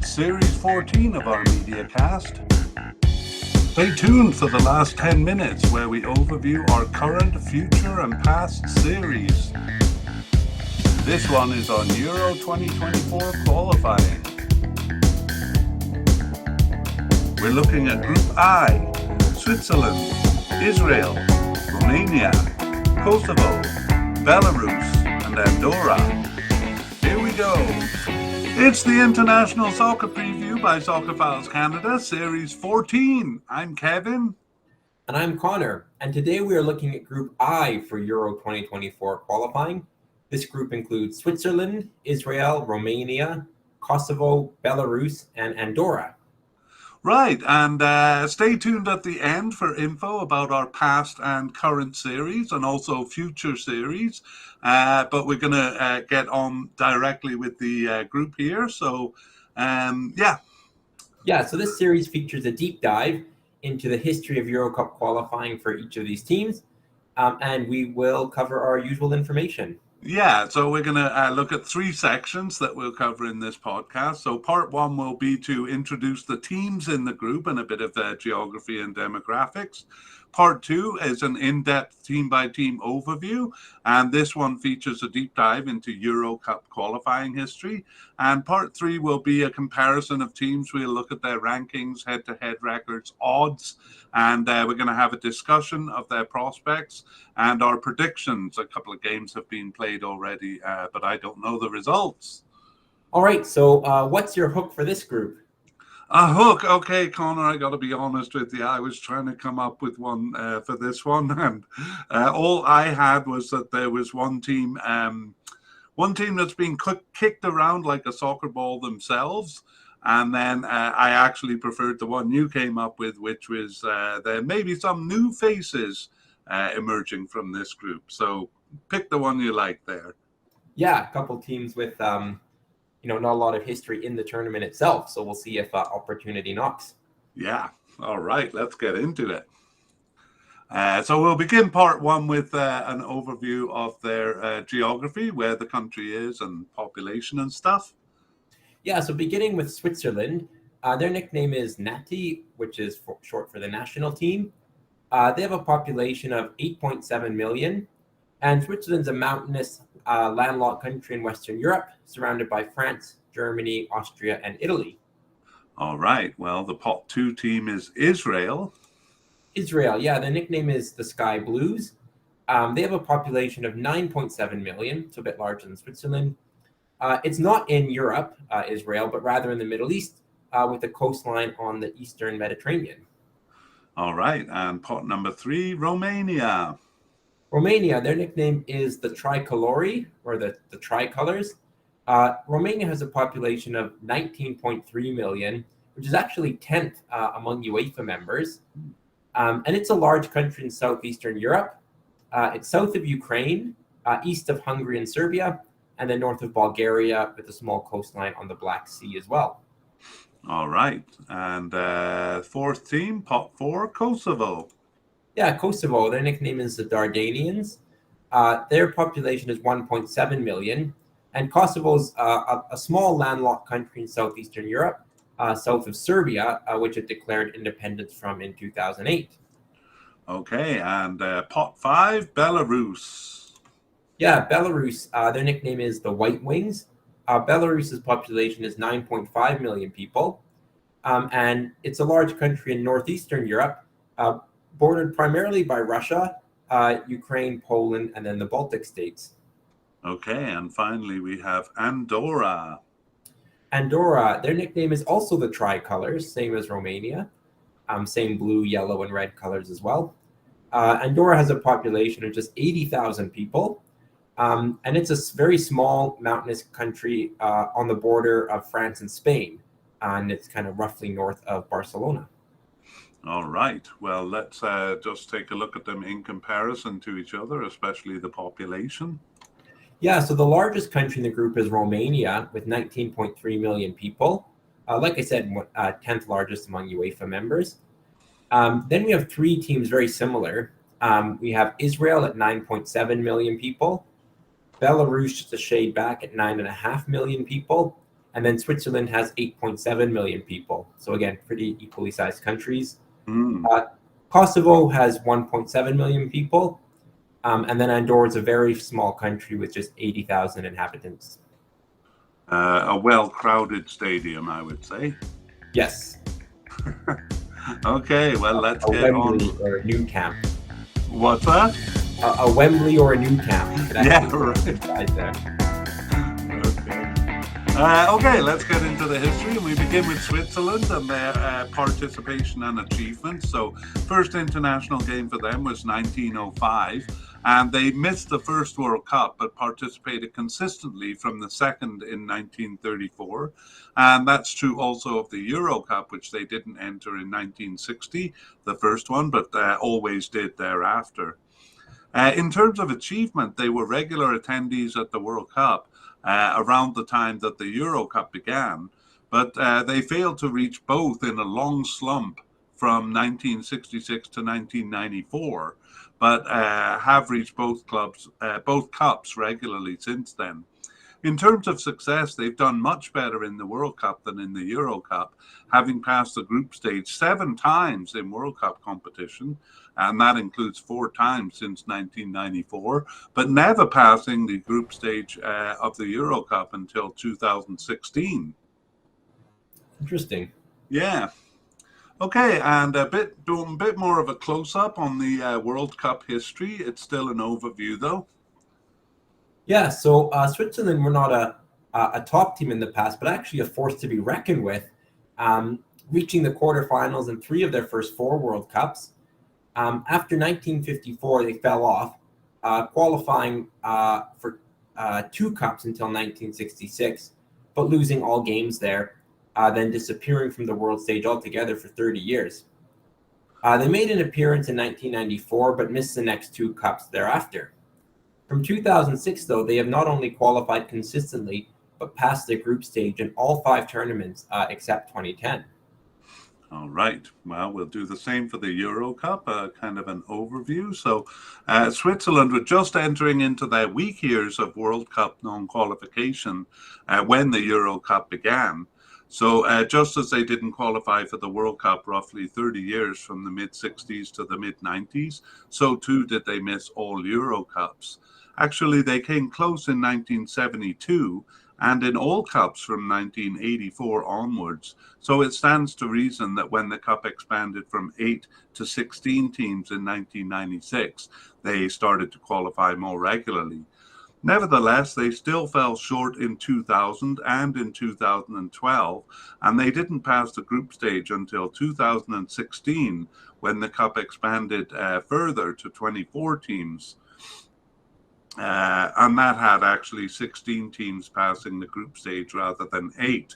It's Series 14 of our MediaCast. Stay tuned for the last 10 minutes where we overview our current, future and past series. This one is on Euro 2024 qualifying. We're looking at Group I, Switzerland, Israel, Romania, Kosovo, Belarus and Andorra. Here we go. It's the International Soccer Preview by Soccer Files Canada, Series 14. I'm Kevin. And I'm Connor. And today we are looking at Group I for Euro 2024 qualifying. This group includes Switzerland, Israel, Romania, Kosovo, Belarus, and Andorra. Right, and stay tuned at the end for info about our past and current series and also future series. But we're going to get on directly with the group here. So, yeah. Yeah, so this series features a deep dive into the history of Euro Cup qualifying for each of these teams. And we will cover our usual information. Yeah, so we're going to look at three sections that we'll cover in this podcast. So part one will be to introduce the teams in the group and a bit of their geography and demographics. Part two is an in-depth team-by-team overview, and this one features a deep dive into Euro Cup qualifying history. And part three will be a comparison of teams. We'll look at their rankings, head-to-head records, odds, and we're going to have a discussion of their prospects and our predictions. A couple of games have been played already, but I don't know the results. All right, so what's your hook for this group? A hook. Okay, Connor, I got to be honest with you. I was trying to come up with one for this one, and all I had was that there was one team that's been kicked around like a soccer ball themselves. And then I actually preferred the one you came up with, which was there may be some new faces emerging from this group. So pick the one you like there. Yeah, a couple teams with not a lot of history in the tournament itself. So we'll see if opportunity knocks. Yeah. All right. Let's get into it. So we'll begin part one with an overview of their geography, where the country is and population and stuff. Yeah, so beginning with Switzerland, their nickname is Nati, which is short for the national team. They have a population of 8.7 million, and Switzerland's a mountainous landlocked country in Western Europe, surrounded by France, Germany, Austria, and Italy. All right. Well, the pot two team is Israel. Israel, yeah, their nickname is the Sky Blues. They have a population of 9.7 million, so a bit larger than Switzerland. It's not in Europe, Israel, but rather in the Middle East, with a coastline on the Eastern Mediterranean. All right. And pot number three, Romania. Romania, their nickname is the Tricolori, or the Tricolors. Romania has a population of 19.3 million, which is actually 10th among UEFA members. And it's a large country in southeastern Europe. It's south of Ukraine, east of Hungary and Serbia, and then north of Bulgaria, with a small coastline on the Black Sea as well. All right. And fourth team, pot four, Kosovo. Yeah, Kosovo, their nickname is the Dardanians. Their population is 1.7 million. And Kosovo's a small landlocked country in southeastern Europe, south of Serbia, which it declared independence from in 2008. Okay, and pot five, Belarus. Yeah, Belarus, their nickname is the White Wings. Belarus's population is 9.5 million people. And it's a large country in northeastern Europe, bordered primarily by Russia, Ukraine, Poland, and then the Baltic states. Okay, and finally we have Andorra. Andorra, their nickname is also the Tricolors, same as Romania. Same blue, yellow, and red colors as well. Andorra has a population of just 80,000 people. And it's a very small mountainous country on the border of France and Spain. And it's kind of roughly north of Barcelona. All right. Well, let's just take a look at them in comparison to each other, especially the population. Yeah, so the largest country in the group is Romania with 19.3 million people. Like I said, 10th largest among UEFA members. Then we have three teams very similar. We have Israel at 9.7 million people, Belarus just a shade back at 9.5 million people, And then Switzerland has 8.7 million people. So again, pretty equally sized countries. Kosovo has 1.7 million people. And then Andorra is a very small country with just 80,000 inhabitants. A well-crowded stadium, I would say. Yes. Okay, well, let's get Wembley on. or a new camp. What's that? A Wembley or a new camp. Yeah, right. There. Okay, let's get into the history, and we begin with Switzerland and their participation and achievements. So, first international game for them was 1905, and they missed the first World Cup, but participated consistently from the second in 1934. And that's true also of the Euro Cup, which they didn't enter in 1960, the first one, but always did thereafter. In terms of achievement, they were regular attendees at the World Cup around the time that the Euro Cup began, but they failed to reach both in a long slump from 1966 to 1994, but have reached both cups regularly since then. In terms of success, they've done much better in the World Cup than in the Euro Cup, having passed the group stage 7 times in World Cup competition, and that includes 4 times since 1994, but never passing the group stage of the Euro Cup until 2016. Interesting. Yeah. Okay, and doing a bit more of a close-up on the World Cup history. It's still an overview, though. Yeah, so Switzerland were not a top team in the past, but actually a force to be reckoned with, reaching the quarterfinals in 3 of their first 4 World Cups. After 1954, they fell off, qualifying for 2 cups until 1966, but losing all games there, then disappearing from the world stage altogether for 30 years. They made an appearance in 1994, but missed the next 2 cups thereafter. From 2006, though, they have not only qualified consistently, but passed the group stage in all 5 tournaments except 2010. All right. Well, we'll do the same for the Euro Cup, kind of an overview. So Switzerland were just entering into their weak years of World Cup non-qualification when the Euro Cup began. So just as they didn't qualify for the World Cup roughly 30 years from the mid-60s to the mid-90s, so too did they miss all Euro Cups. Actually, they came close in 1972 and in all cups from 1984 onwards. So it stands to reason that when the cup expanded from 8 to 16 teams in 1996, they started to qualify more regularly. Nevertheless, they still fell short in 2000 and in 2012, and they didn't pass the group stage until 2016 when the cup expanded further to 24 teams. And that had actually 16 teams passing the group stage rather than 8.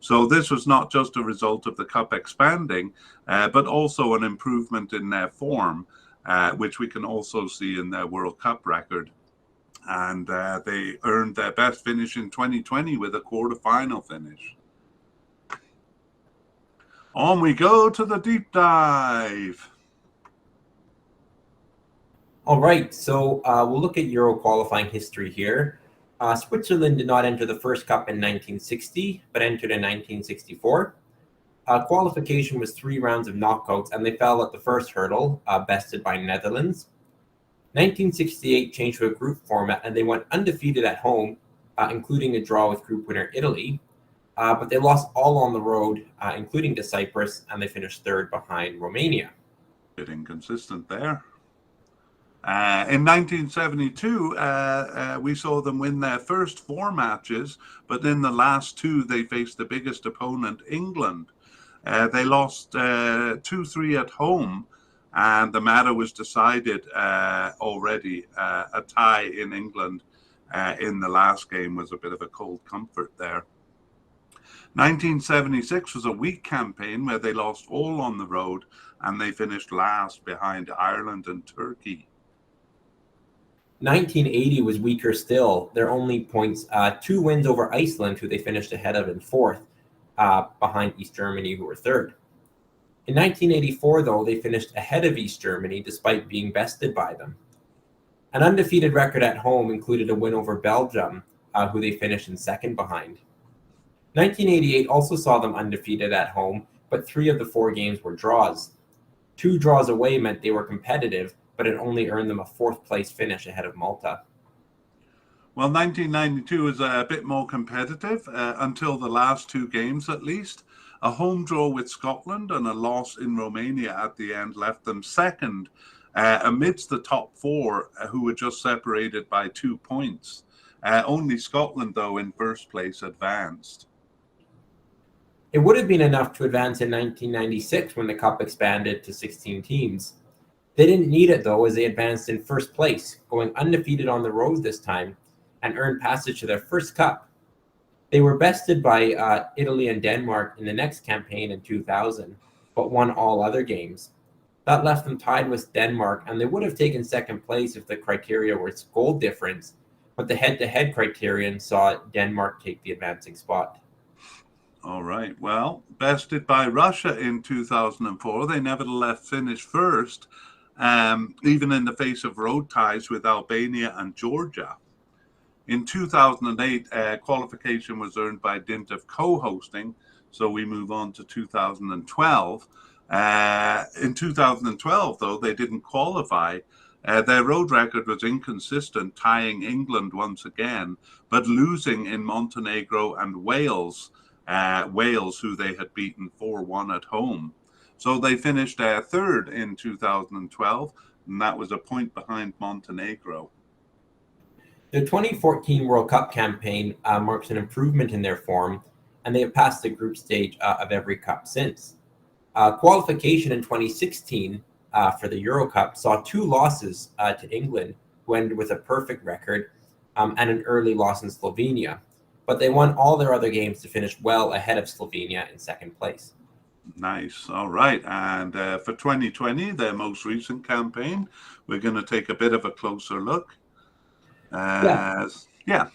So this was not just a result of the cup expanding, but also an improvement in their form, which we can also see in their World Cup record. And they earned their best finish in 2020 with a quarterfinal finish. On we go to the deep dive. All right, so we'll look at Euro qualifying history here. Switzerland did not enter the first cup in 1960, but entered in 1964. Qualification was 3 rounds of knockouts, and they fell at the first hurdle, bested by Netherlands. 1968 changed to a group format, and they went undefeated at home, including a draw with group winner Italy. But they lost all on the road, including to Cyprus, and they finished 3rd behind Romania. Bit inconsistent there. In 1972, we saw them win their first 4 matches, but in the last 2, they faced the biggest opponent, England. They lost 2-3 at home, and the matter was decided already. A tie in England in the last game was a bit of a cold comfort there. 1976 was a weak campaign where they lost all on the road, and they finished last behind Ireland and Turkey. 1980 was weaker still. Their only points, 2 wins over Iceland, who they finished ahead of in 4th, behind East Germany, who were 3rd. In 1984, though, they finished ahead of East Germany despite being bested by them. An undefeated record at home included a win over Belgium, who they finished in 2nd behind. 1988 also saw them undefeated at home, but 3 of the 4 games were draws. 2 draws away meant they were competitive, but it only earned them a 4th place finish ahead of Malta. Well, 1992 is a bit more competitive until the last 2 games at least. A home draw with Scotland and a loss in Romania at the end left them second amidst the top 4 who were just separated by 2 points. Only Scotland, though, in first place advanced. It would have been enough to advance in 1996 when the Cup expanded to 16 teams. They didn't need it, though, as they advanced in first place, going undefeated on the road this time, and earned passage to their first Cup. They were bested by Italy and Denmark in the next campaign in 2000, but won all other games. That left them tied with Denmark, and they would have taken second place if the criteria were goal difference, but the head-to-head criterion saw Denmark take the advancing spot. All right. Well, bested by Russia in 2004, they nevertheless finished first, even in the face of road ties with Albania and Georgia. In 2008, qualification was earned by dint of co-hosting, so we move on to 2012. In 2012, though, they didn't qualify. Their road record was inconsistent, tying England once again, but losing in Montenegro and Wales, who they had beaten 4-1 at home. So they finished third in 2012, and that was a point behind Montenegro. The 2014 World Cup campaign marks an improvement in their form, and they have passed the group stage of every cup since. Qualification in 2016 for the Euro Cup saw 2 losses to England, who ended with a perfect record, and an early loss in Slovenia. But they won all their other games to finish well ahead of Slovenia in second place. Nice. All right. And for 2020, their most recent campaign, we're going to take a bit of a closer look. Yeah.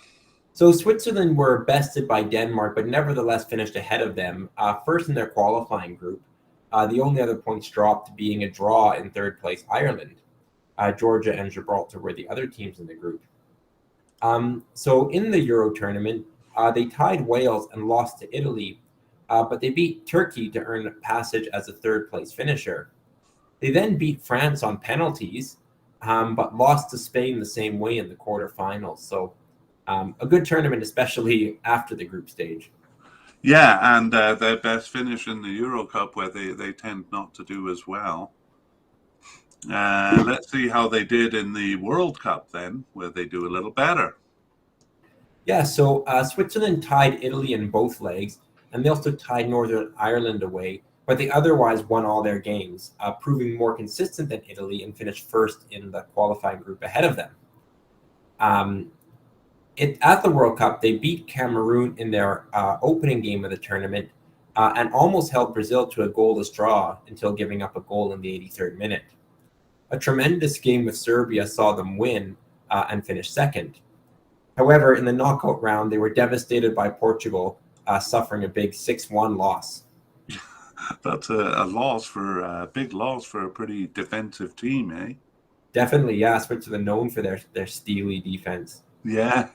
So Switzerland were bested by Denmark, but nevertheless finished ahead of them, first in their qualifying group. The only other points dropped being a draw in third place Ireland. Georgia and Gibraltar were the other teams in the group. So in the Euro tournament, they tied Wales and lost to Italy, but they beat Turkey to earn passage as a third place finisher. They then beat France on penalties, but lost to Spain the same way in the quarterfinals. So a good tournament, especially after the group stage. Yeah, and their best finish in the Euro Cup, where they tend not to do as well. Let's see how they did in the World Cup then, where they do a little better. Yeah, so Switzerland tied Italy in both legs, and they also tied Northern Ireland away, but they otherwise won all their games, proving more consistent than Italy and finished first in the qualifying group ahead of them. At the World Cup, they beat Cameroon in their opening game of the tournament and almost held Brazil to a goalless draw until giving up a goal in the 83rd minute. A tremendous game with Serbia saw them win and finish second. However, in the knockout round, they were devastated by Portugal, suffering a big 6-1 loss. That's a big loss for a pretty defensive team, eh? Definitely, yeah. Switzerland known for their steely defense. Yeah.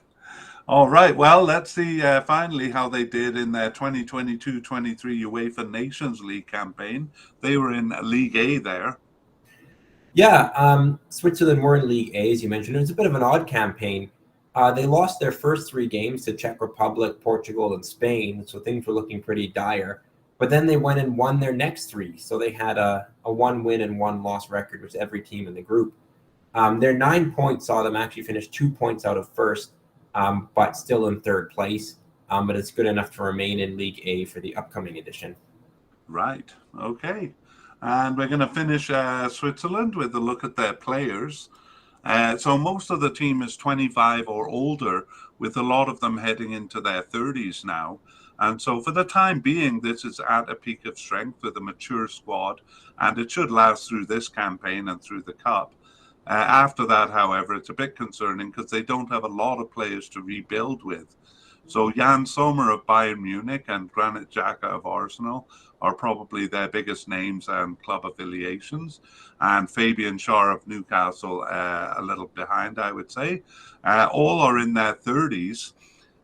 All right. Well, let's see finally how they did in their 2022-23 UEFA Nations League campaign. They were in League A there. Yeah, Switzerland were in League A, as you mentioned. It was a bit of an odd campaign. They lost their first 3 games to Czech Republic, Portugal, and Spain, so things were looking pretty dire. But then they went and won their next 3, so they had a 1-win and 1-loss record with every team in the group. Their 9 points saw them actually finish 2 points out of first, but still in third place. But it's good enough to remain in League A for the upcoming edition. Right. Okay. And we're going to finish Switzerland with a look at their players. So most of the team is 25 or older, with a lot of them heading into their 30s now. And so for the time being, this is at a peak of strength with a mature squad, and it should last through this campaign and through the Cup. After that, however, it's a bit concerning because they don't have a lot of players to rebuild with. So Jan Sommer of Bayern Munich and Granit Xhaka of Arsenal are probably their biggest names and club affiliations. And Fabian Schär of Newcastle a little behind, I would say. All are in their 30s.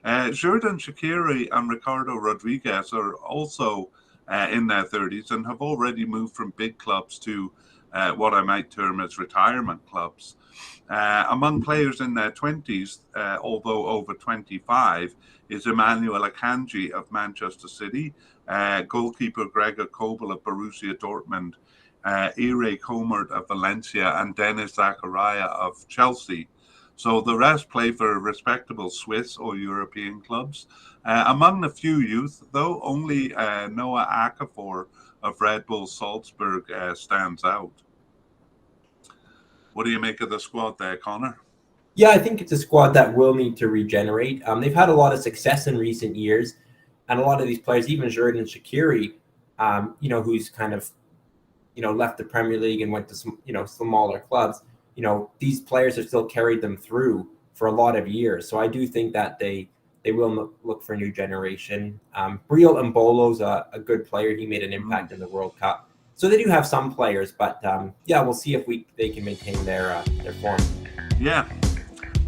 Jordan Shaqiri and Ricardo Rodriguez are also in their 30s and have already moved from big clubs to what I might term as retirement clubs. Among players in their 20s, although over 25, is Emmanuel Akanji of Manchester City, goalkeeper Gregor Kobel of Borussia Dortmund, Ire Komert of Valencia, and Denis Zakaria of Chelsea. So the rest play for respectable Swiss or European clubs. Among the few youth, though, only Noah Okafor of Red Bull Salzburg stands out. What do you make of the squad there, Connor? Yeah, I think it's a squad that will need to regenerate. They've had a lot of success in recent years, and a lot of these players, even Jordan Shaqiri, who's kind of, left the Premier League and went to some, smaller clubs. These players have still carried them through for a lot of years. So I do think that they will look for a new generation. Briel Mbolo's a good player. He made an impact in the World Cup. So they do have some players, but we'll see if they can maintain their form. Yeah.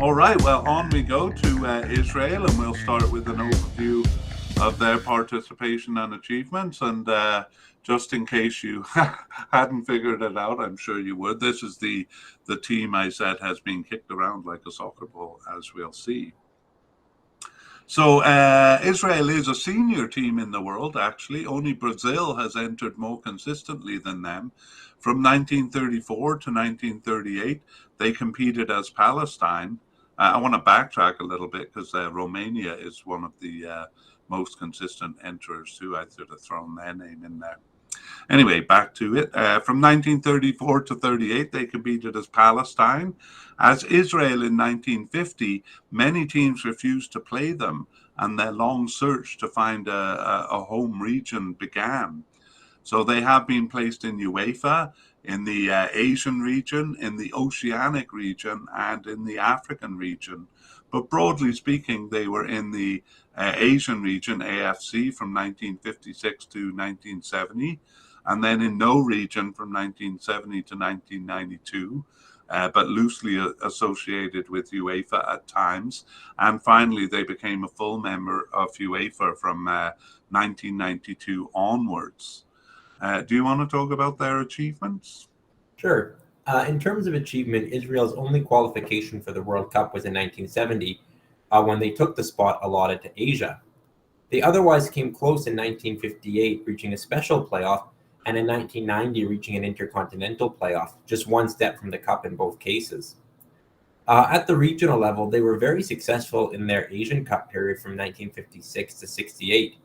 All right. Well, on we go to Israel, and we'll start with an overview of their participation and achievements. And just in case you hadn't figured it out, I'm sure you would. This is the team I said has been kicked around like a soccer ball, as we'll see. So Israel is a senior team in the world, actually. Only Brazil has entered more consistently than them. From 1934 to 1938, they competed as Palestine. I want to backtrack a little bit because Romania is one of the most consistent enterers too. I should have thrown their name in there. Anyway, back to it. From 1934 to 38, they competed as Palestine. As Israel in 1950, many teams refused to play them, and their long search to find a home region began. So they have been placed in UEFA, in the Asian region, in the Oceanic region, and in the African region. But broadly speaking, they were in the Asian region, AFC, from 1956 to 1970, and then in no region from 1970 to 1992, but loosely associated with UEFA at times. And finally, they became a full member of UEFA from 1992 onwards. Do you want to talk about their achievements? Sure. In terms of achievement, Israel's only qualification for the World Cup was in 1970, when they took the spot allotted to Asia. They otherwise came close in 1958, reaching a special playoff, and in 1990, reaching an intercontinental playoff, just one step from the cup in both cases. At the regional level, they were very successful in their Asian Cup period from 1956 to 68,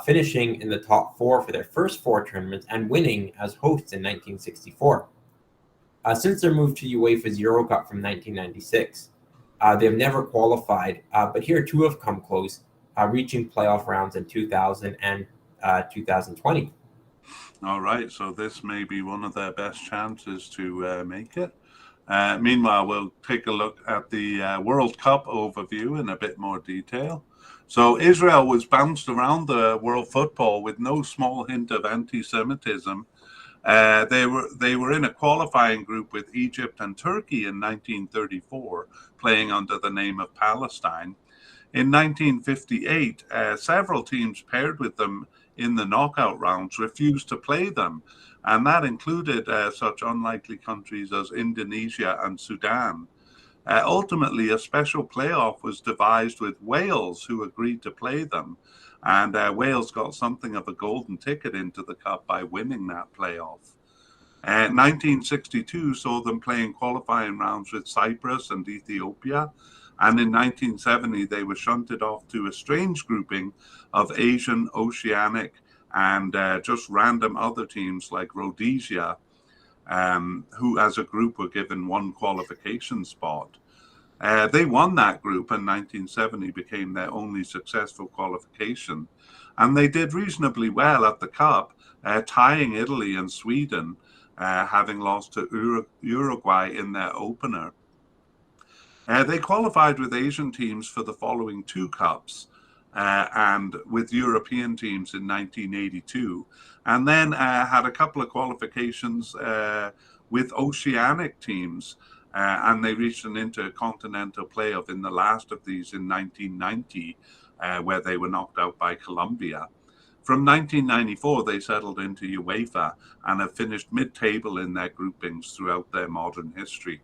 finishing in the top four for their first four tournaments and winning as hosts in 1964. Since their move to UEFA's Euro Cup from 1996, they have never qualified, but here too have come close, reaching playoff rounds in 2000 and 2020. All right, so this may be one of their best chances to make it. Meanwhile, we'll take a look at the World Cup overview in a bit more detail. So Israel was bounced around the world football with no small hint of anti-Semitism. They were in a qualifying group with Egypt and Turkey in 1934, playing under the name of Palestine. In 1958, several teams paired with them in the knockout rounds refused to play them, and that included such unlikely countries as Indonesia and Sudan. Ultimately, a special playoff was devised with Wales, who agreed to play them, and Wales got something of a golden ticket into the cup by winning that playoff. 1962 saw them playing qualifying rounds with Cyprus and Ethiopia, and in 1970 they were shunted off to a strange grouping of Asian, Oceanic, and just random other teams like Rhodesia, who as a group were given one qualification spot. They won that group, and 1970 became their only successful qualification. And they did reasonably well at the Cup, tying Italy and Sweden, having lost to Uruguay in their opener. They qualified with Asian teams for the following two Cups, and with European teams in 1982, and then had a couple of qualifications with Oceanic teams and they reached an intercontinental playoff in the last of these in 1990, where they were knocked out by Colombia. From 1994, they settled into UEFA and have finished mid-table in their groupings throughout their modern history.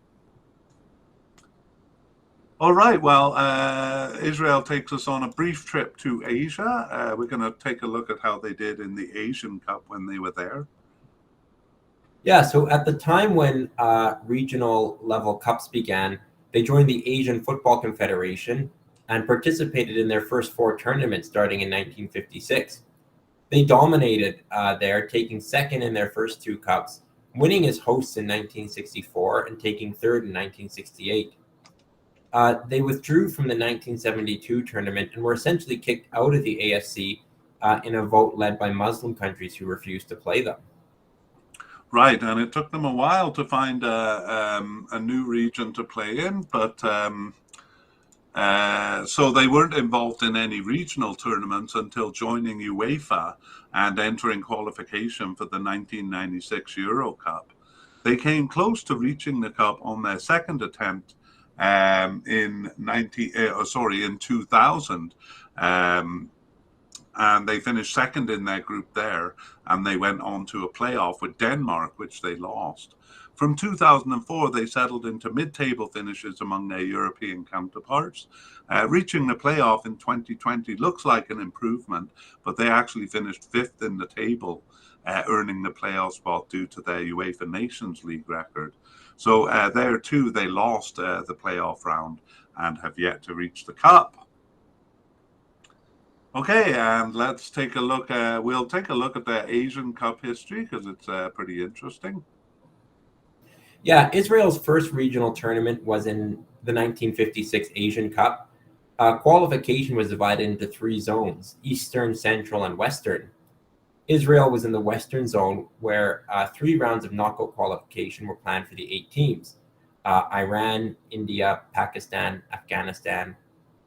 All right, well, Israel takes us on a brief trip to Asia. We're going to take a look at how they did in the Asian Cup when they were there. Yeah, so at the time when regional level cups began, they joined the Asian Football Confederation and participated in their first 4 tournaments starting in 1956. They dominated there, taking second in their first 2 cups, winning as hosts in 1964 and taking third in 1968. They withdrew from the 1972 tournament and were essentially kicked out of the AFC in a vote led by Muslim countries who refused to play them. Right, and it took them a while to find a new region to play in, but so they weren't involved in any regional tournaments until joining UEFA and entering qualification for the 1996 Euro Cup. They came close to reaching the cup on their second attempt in 2000. And they finished second in their group there, and they went on to a playoff with Denmark, which they lost. From 2004, they settled into mid-table finishes among their European counterparts. Reaching the playoff in 2020 looks like an improvement, but they actually finished 5th in the table, earning the playoff spot due to their UEFA Nations League record. So there too, they lost the playoff round and have yet to reach the cup. Okay, and let's take a look. We'll take a look at the Asian Cup history because it's pretty interesting. Yeah, Israel's first regional tournament was in the 1956 Asian Cup. Qualification was divided into 3 zones: Eastern, Central, and Western. Israel was in the Western zone, where 3 rounds of knockout qualification were planned for the 8 teams: Iran, India, Pakistan, Afghanistan,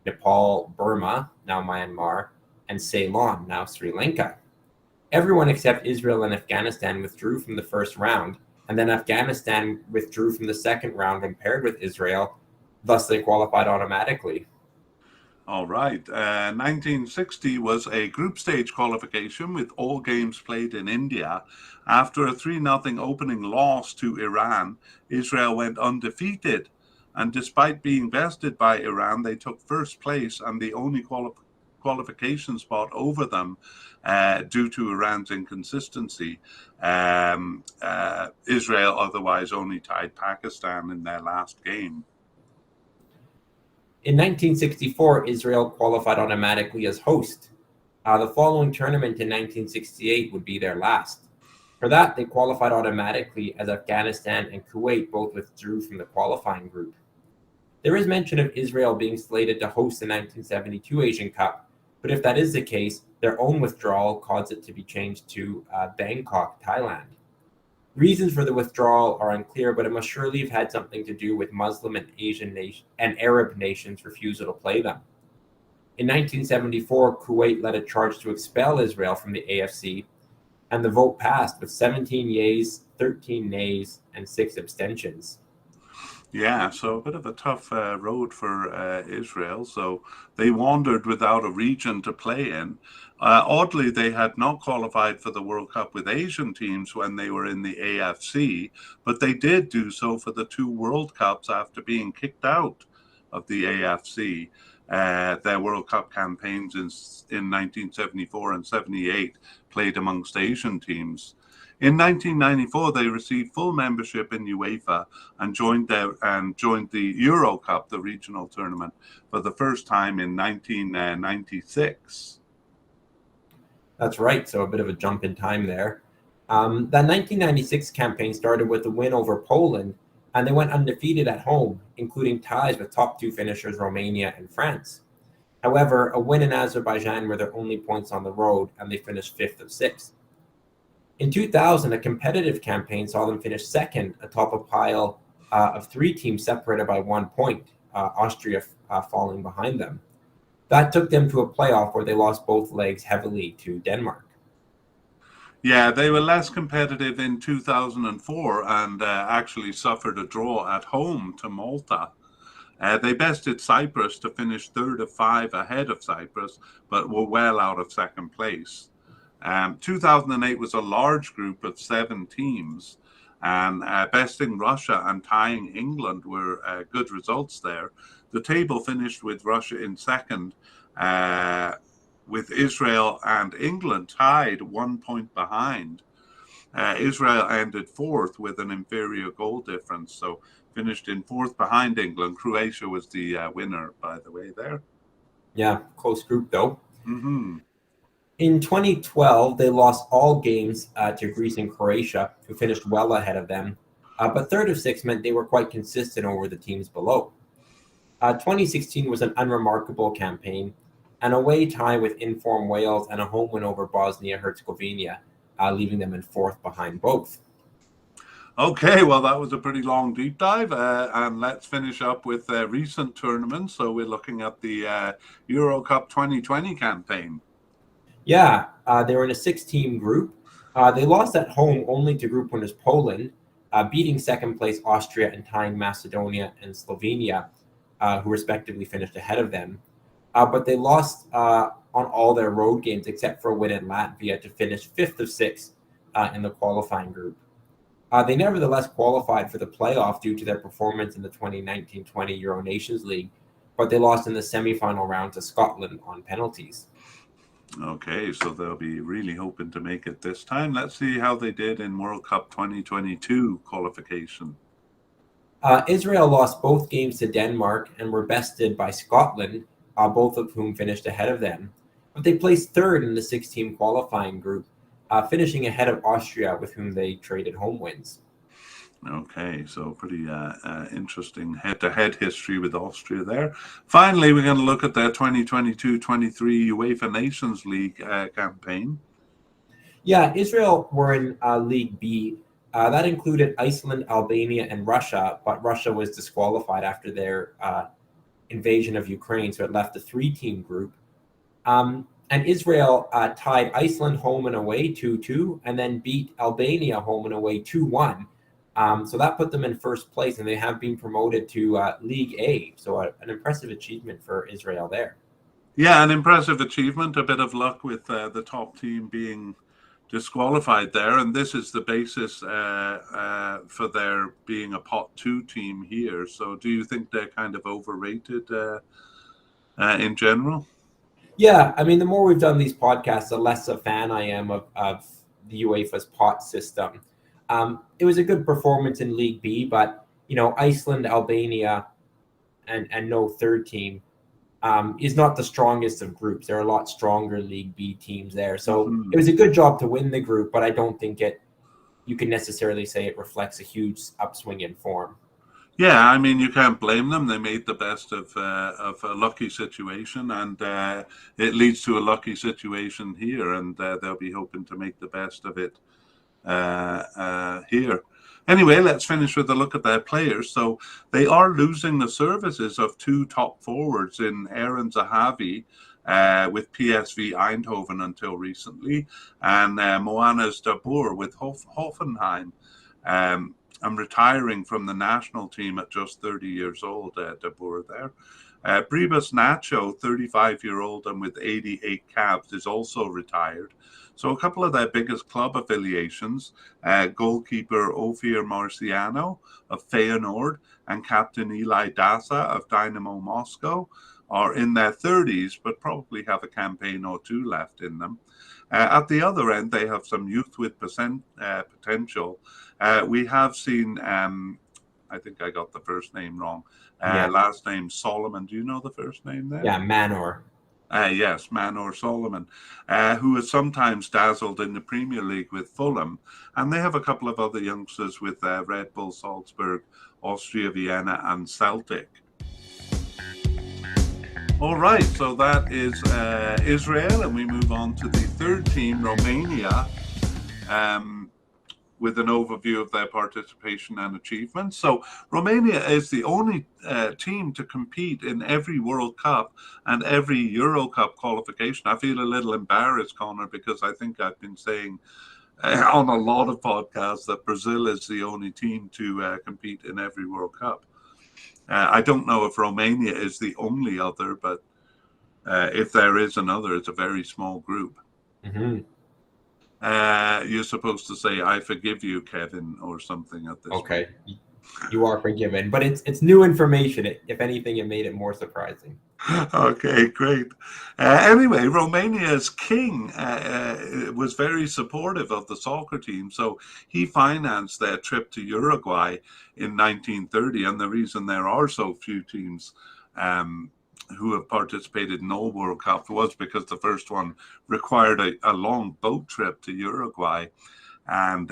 Nepal, Burma, now Myanmar, and Ceylon, now Sri Lanka. Everyone except Israel and Afghanistan withdrew from the first round, and then Afghanistan withdrew from the second round when paired with Israel. Thus, they qualified automatically. All right. 1960 was a group stage qualification with all games played in India. After a 3-0 opening loss to Iran, Israel went undefeated. And despite being bested by Iran, they took first place and the only qualification spot over them due to Iran's inconsistency. Israel otherwise only tied Pakistan in their last game. In 1964, Israel qualified automatically as host. The following tournament in 1968 would be their last. For that, they qualified automatically as Afghanistan and Kuwait both withdrew from the qualifying group. There is mention of Israel being slated to host the 1972 Asian Cup, but if that is the case, their own withdrawal caused it to be changed to Bangkok, Thailand. Reasons for the withdrawal are unclear, but it must surely have had something to do with Muslim and Asian and Arab nations' refusal to play them. In 1974, Kuwait led a charge to expel Israel from the AFC, and the vote passed with 17 yeas, 13 nays, and 6 abstentions. Yeah, so a bit of a tough road for Israel. So they wandered without a region to play in. Oddly, they had not qualified for the World Cup with Asian teams when they were in the AFC, but they did do so for the 2 World Cups after being kicked out of the AFC. Their World Cup campaigns in 1974 and 78 played amongst Asian teams. In 1994, they received full membership in UEFA and joined the Euro Cup, the regional tournament, for the first time in 1996. That's right. So a bit of a jump in time there. That 1996 campaign started with a win over Poland, and they went undefeated at home, including ties with top 2 finishers Romania and France. However, a win in Azerbaijan were their only points on the road, and they finished 5th of 6th. In 2000, a competitive campaign saw them finish second atop a pile of 3 teams separated by 1 point, Austria falling behind them. That took them to a playoff where they lost both legs heavily to Denmark. Yeah, they were less competitive in 2004 and actually suffered a draw at home to Malta. They bested Cyprus to finish third of five ahead of Cyprus, but were well out of second place. 2008 was a large group of 7 teams, and besting Russia and tying England were good results there. The table finished with Russia in second, uh, with Israel and England tied 1 point behind. Israel ended fourth with an inferior goal difference, so finished in fourth behind England. Croatia was the winner, by the way, there. Yeah, close group though. Mm-hmm. In 2012, they lost all games to Greece and Croatia, who finished well ahead of them. But third of six meant they were quite consistent over the teams below. 2016 was an unremarkable campaign, an away tie with informed Wales and a home win over Bosnia-Herzegovina, leaving them in fourth behind both. Okay, well, that was a pretty long deep dive. And let's finish up with recent tournaments. So we're looking at the Euro Cup 2020 campaign. Yeah, they were in a six-team group. They lost at home only to group winners Poland, beating second place Austria and tying Macedonia and Slovenia, who respectively finished ahead of them. But they lost on all their road games except for a win in Latvia to finish fifth of six in the qualifying group. They nevertheless qualified for the playoff due to their performance in the 2019-20 Euro Nations League, but they lost in the semi-final round to Scotland on penalties. Okay, so they'll be really hoping to make it this time. Let's see how they did in World Cup 2022 qualification. Israel lost both games to Denmark and were bested by Scotland, both of whom finished ahead of them. But they placed third in the six-team qualifying group, finishing ahead of Austria, with whom they traded home wins. Okay, so pretty interesting head-to-head history with Austria there. Finally, we're going to look at the 2022-23 UEFA Nations League campaign. Yeah, Israel were in League B. That included Iceland, Albania, and Russia, but Russia was disqualified after their invasion of Ukraine, so it left a three-team group. And Israel tied Iceland home and away 2-2, and then beat Albania home and away 2-1. So that put them in first place, and they have been promoted to League A. So an impressive achievement for Israel there. Yeah, an impressive achievement. A bit of luck with the top team being disqualified there, and this is the basis for their being a pot 2 team here. So do you think they're kind of overrated in general? Yeah, I mean, the more we've done these podcasts, the less a fan I am of the UEFA's pot system. It was a good performance in League B, but Iceland, Albania, and no third team is not the strongest of groups. There are a lot stronger League B teams there, so it was a good job to win the group. But I don't think you can necessarily say it reflects a huge upswing in form. Yeah, I mean, you can't blame them. They made the best of a lucky situation, and it leads to a lucky situation here, and they'll be hoping to make the best of it here. Anyway, let's finish with a look at their players. So they are losing the services of 2 top forwards in Aaron Zahavi with PSV Eindhoven until recently, and Moanas Dabur with Hoffenheim. I'm retiring from the national team at just 30 years old, Dabur there. Bribas Nacho, 35-year-old and with 88 caps, is also retired. So a couple of their biggest club affiliations, goalkeeper Ophir Marciano of Feyenoord and captain Eli Dasa of Dynamo Moscow, are in their 30s, but probably have a campaign or two left in them. At the other end, they have some youth with potential. We have seen, I think I got the first name wrong, last name Solomon. Do you know the first name there? Yeah, Manor. Yes, Manor Solomon, who has sometimes dazzled in the Premier League with Fulham. And they have a couple of other youngsters with Red Bull Salzburg, Austria Vienna, and Celtic. All right, so that is Israel, and we move on to the third team, Romania, with an overview of their participation and achievements. So Romania is the only team to compete in every World Cup and every Euro Cup qualification. I feel a little embarrassed, Connor, because I think I've been saying on a lot of podcasts that Brazil is the only team to compete in every World Cup. I don't know if Romania is the only other, but if there is another, it's a very small group. Mm-hmm. You're supposed to say, "I forgive you, Kevin," or something at this Okay, point. you are forgiven, but it's new information. If anything, it made it more surprising. Okay, great. Anyway, Romania's king was very supportive of the soccer team, so he financed their trip to Uruguay in 1930. And the reason there are so few teams who have participated in all World Cups was because the first one required a long boat trip to Uruguay. And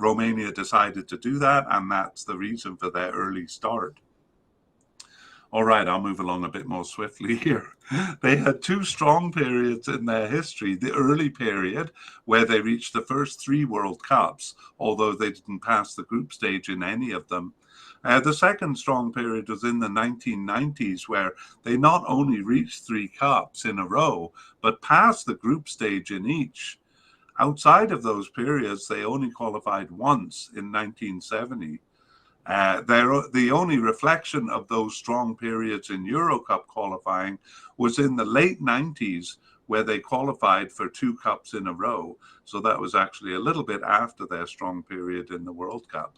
Romania decided to do that, and that's the reason for their early start. All right, I'll move along a bit more swiftly here. They had two strong periods in their history. The early period, where they reached the first three World Cups, although they didn't pass the group stage in any of them. The second strong period was in the 1990s, where they not only reached three cups in a row, but passed the group stage in each. Outside of those periods, they only qualified once in 1970. The only reflection of those strong periods in Euro Cup qualifying was in the late 90s, where they qualified for two cups in a row. So that was actually a little bit after their strong period in the World Cup.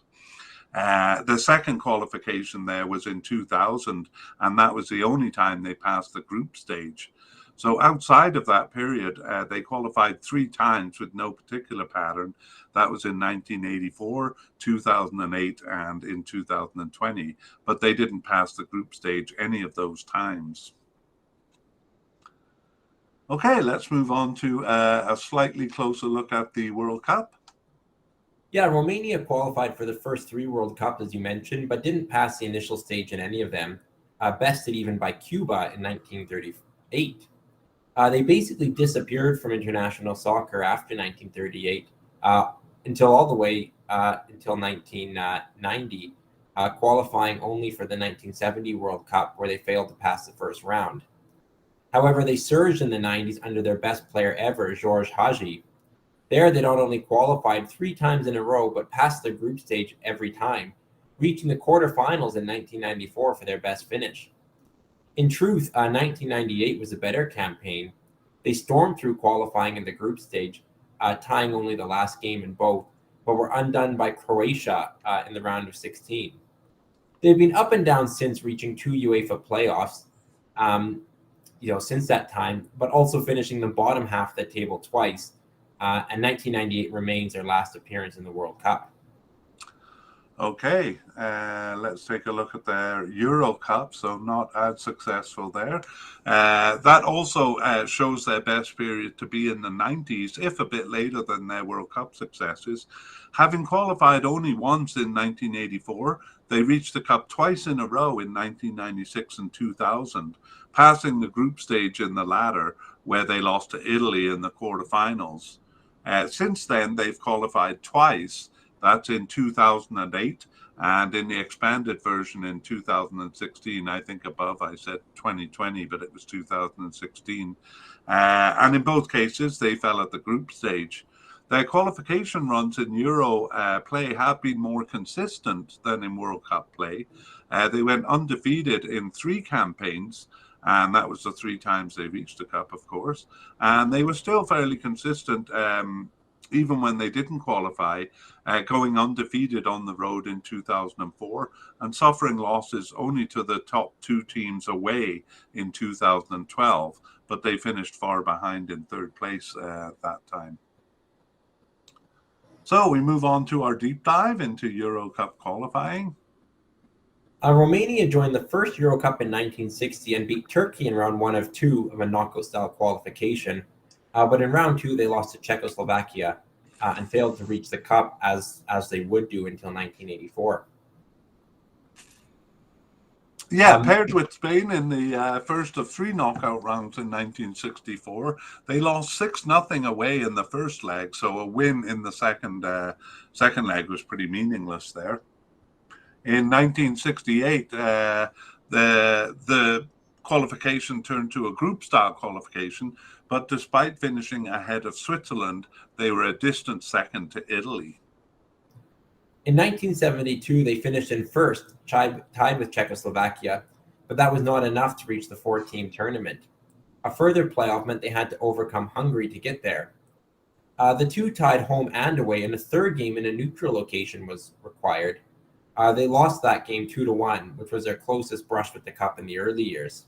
The second qualification there was in 2000, and that was the only time they passed the group stage. So outside of that period, they qualified three times with no particular pattern. That was in 1984, 2008, and in 2020. But they didn't pass the group stage any of those times. Okay, let's move on to a slightly closer look at the World Cup. Yeah, Romania qualified for the first three World Cups, as you mentioned, but didn't pass the initial stage in any of them, bested even by Cuba in 1938. They basically disappeared from international soccer after 1938 until all the way until 1990, qualifying only for the 1970 World Cup, where they failed to pass the first round. However, they surged in the 90s under their best player ever, George Hagi. There, they not only qualified three times in a row, but passed the group stage every time, reaching the quarterfinals in 1994 for their best finish. In truth, 1998 was a better campaign. They stormed through qualifying in the group stage, tying only the last game in both, but were undone by Croatia in the round of 16. They've been up and down since reaching two UEFA playoffs, since that time, but also finishing the bottom half of the table twice. And 1998 remains their last appearance in the World Cup. Okay, let's take a look at their Euro Cup, so not as successful there. That also shows their best period to be in the 90s, if a bit later than their World Cup successes. Having qualified only once in 1984, they reached the Cup twice in a row in 1996 and 2000, passing the group stage in the latter, where they lost to Italy in the quarterfinals. Since then, they've qualified twice. That's in 2008 and in the expanded version in 2016. I think above I said 2020, but it was 2016. And in both cases, they fell at the group stage. Their qualification runs in Euro play have been more consistent than in World Cup play. They went undefeated in three campaigns, and that was the three times they reached the Cup, of course. And they were still fairly consistent even when they didn't qualify, going undefeated on the road in 2004 and suffering losses only to the top two teams away in 2012, but they finished far behind in third place that time. So we move on to our deep dive into Euro Cup qualifying. Romania joined the first Euro Cup in 1960 and beat Turkey in round one of two of a knockout-style qualification. But in round two, they lost to Czechoslovakia and failed to reach the Cup as they would do until 1984. Yeah, paired with Spain in the first of three knockout rounds in 1964. They lost 6-0 away in the first leg, so a win in the second leg was pretty meaningless there. In 1968, the qualification turned to a group-style qualification, but despite finishing ahead of Switzerland, they were a distant second to Italy. In 1972, they finished in first, tied with Czechoslovakia, but that was not enough to reach the four-team tournament. A further playoff meant they had to overcome Hungary to get there. The two tied home and away, and a third game in a neutral location was required. They lost that game 2-1, which was their closest brush with the cup in the early years.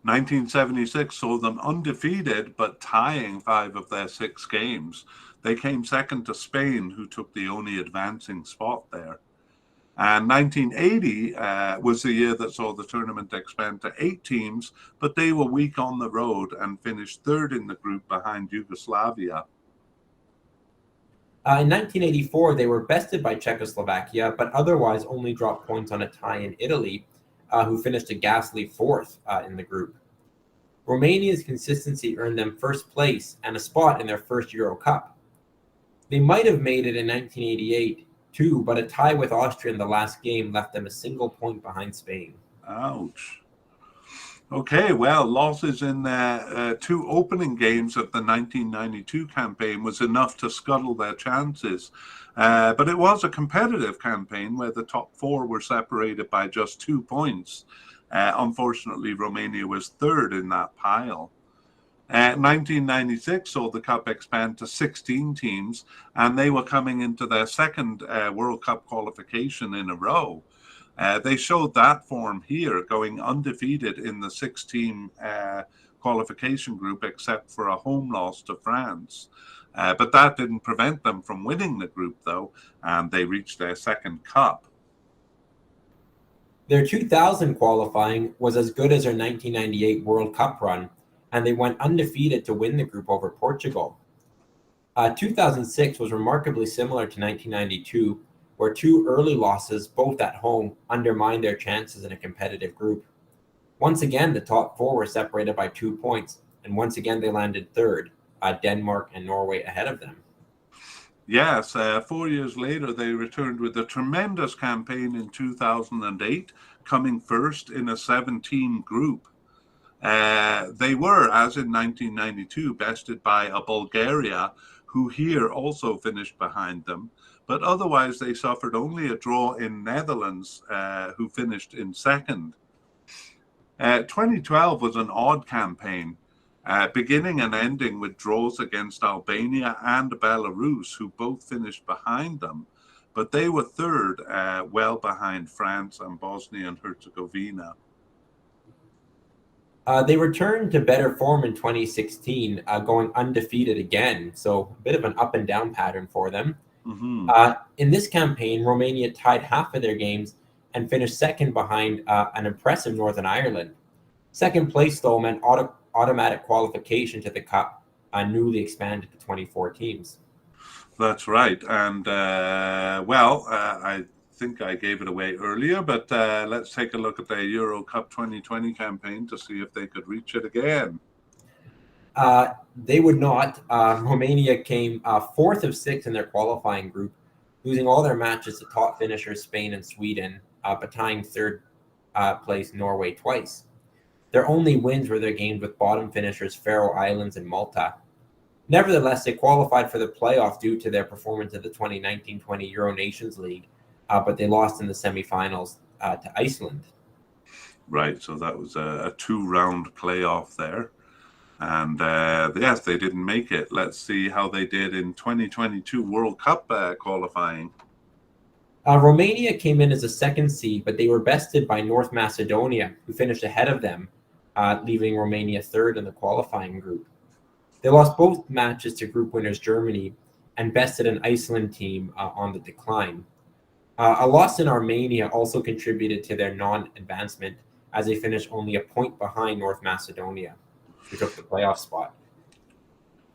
1976 saw them undefeated, but tying 5 of their 6 games. They came second to Spain, who took the only advancing spot there. And 1980 was the year that saw the tournament expand to 8 teams, but they were weak on the road and finished third in the group behind Yugoslavia. In 1984, they were bested by Czechoslovakia, but otherwise only dropped points on a tie in Italy, who finished a ghastly fourth in the group. Romania's consistency earned them first place and a spot in their first Euro Cup. They might have made it in 1988 too, but a tie with Austria in the last game left them a single point behind Spain. Ouch. Okay, well, losses in their 2 opening games of the 1992 campaign was enough to scuttle their chances. But it was a competitive campaign where the top 4 were separated by just 2 points. Unfortunately, Romania was third in that pile. 1996 saw the Cup expand to 16 teams, and they were coming into their second World Cup qualification in a row. They showed that form here, going undefeated in the 6-team qualification group, except for a home loss to France. But that didn't prevent them from winning the group, though, and they reached their second cup. Their 2000 qualifying was as good as their 1998 World Cup run, and they went undefeated to win the group over Portugal. 2006 was remarkably similar to 1992, where 2 early losses, both at home, undermined their chances in a competitive group. Once again, the top 4 were separated by 2 points, and once again they landed third, Denmark and Norway ahead of them. Yes, 4 years later, they returned with a tremendous campaign in 2008, coming first in a 7-team group. They were, as in 1992, bested by a Bulgaria, who here also finished behind them. But otherwise, they suffered only a draw in Netherlands, who finished in second. 2012 was an odd campaign, beginning and ending with draws against Albania and Belarus, who both finished behind them. But they were third, well behind France and Bosnia and Herzegovina. They returned to better form in 2016, going undefeated again. So a bit of an up and down pattern for them. Mm-hmm. In this campaign, Romania tied half of their games and finished second behind an impressive Northern Ireland. Second place, though, meant automatic qualification to the Cup, newly expanded to 24 teams. That's right. And, I think I gave it away earlier, but let's take a look at their Euro Cup 2020 campaign to see if they could reach it again. They would not. Romania came 4th of 6 in their qualifying group, losing all their matches to top finishers Spain and Sweden, but tying third place Norway twice. Their only wins were their games with bottom finishers Faroe Islands and Malta. Nevertheless, they qualified for the playoff due to their performance at the 2019-20 Euro Nations League, but they lost in the semifinals to Iceland. Right, so that was a 2-round playoff there. And yes, they didn't make it. Let's see how they did in 2022 World Cup qualifying. Romania came in as a 2nd seed, but they were bested by North Macedonia, who finished ahead of them, leaving Romania 3rd in the qualifying group. They lost both matches to group winners Germany and bested an Iceland team on the decline. A loss in Armenia also contributed to their non-advancement, as they finished only a point behind North Macedonia, who took the playoff spot.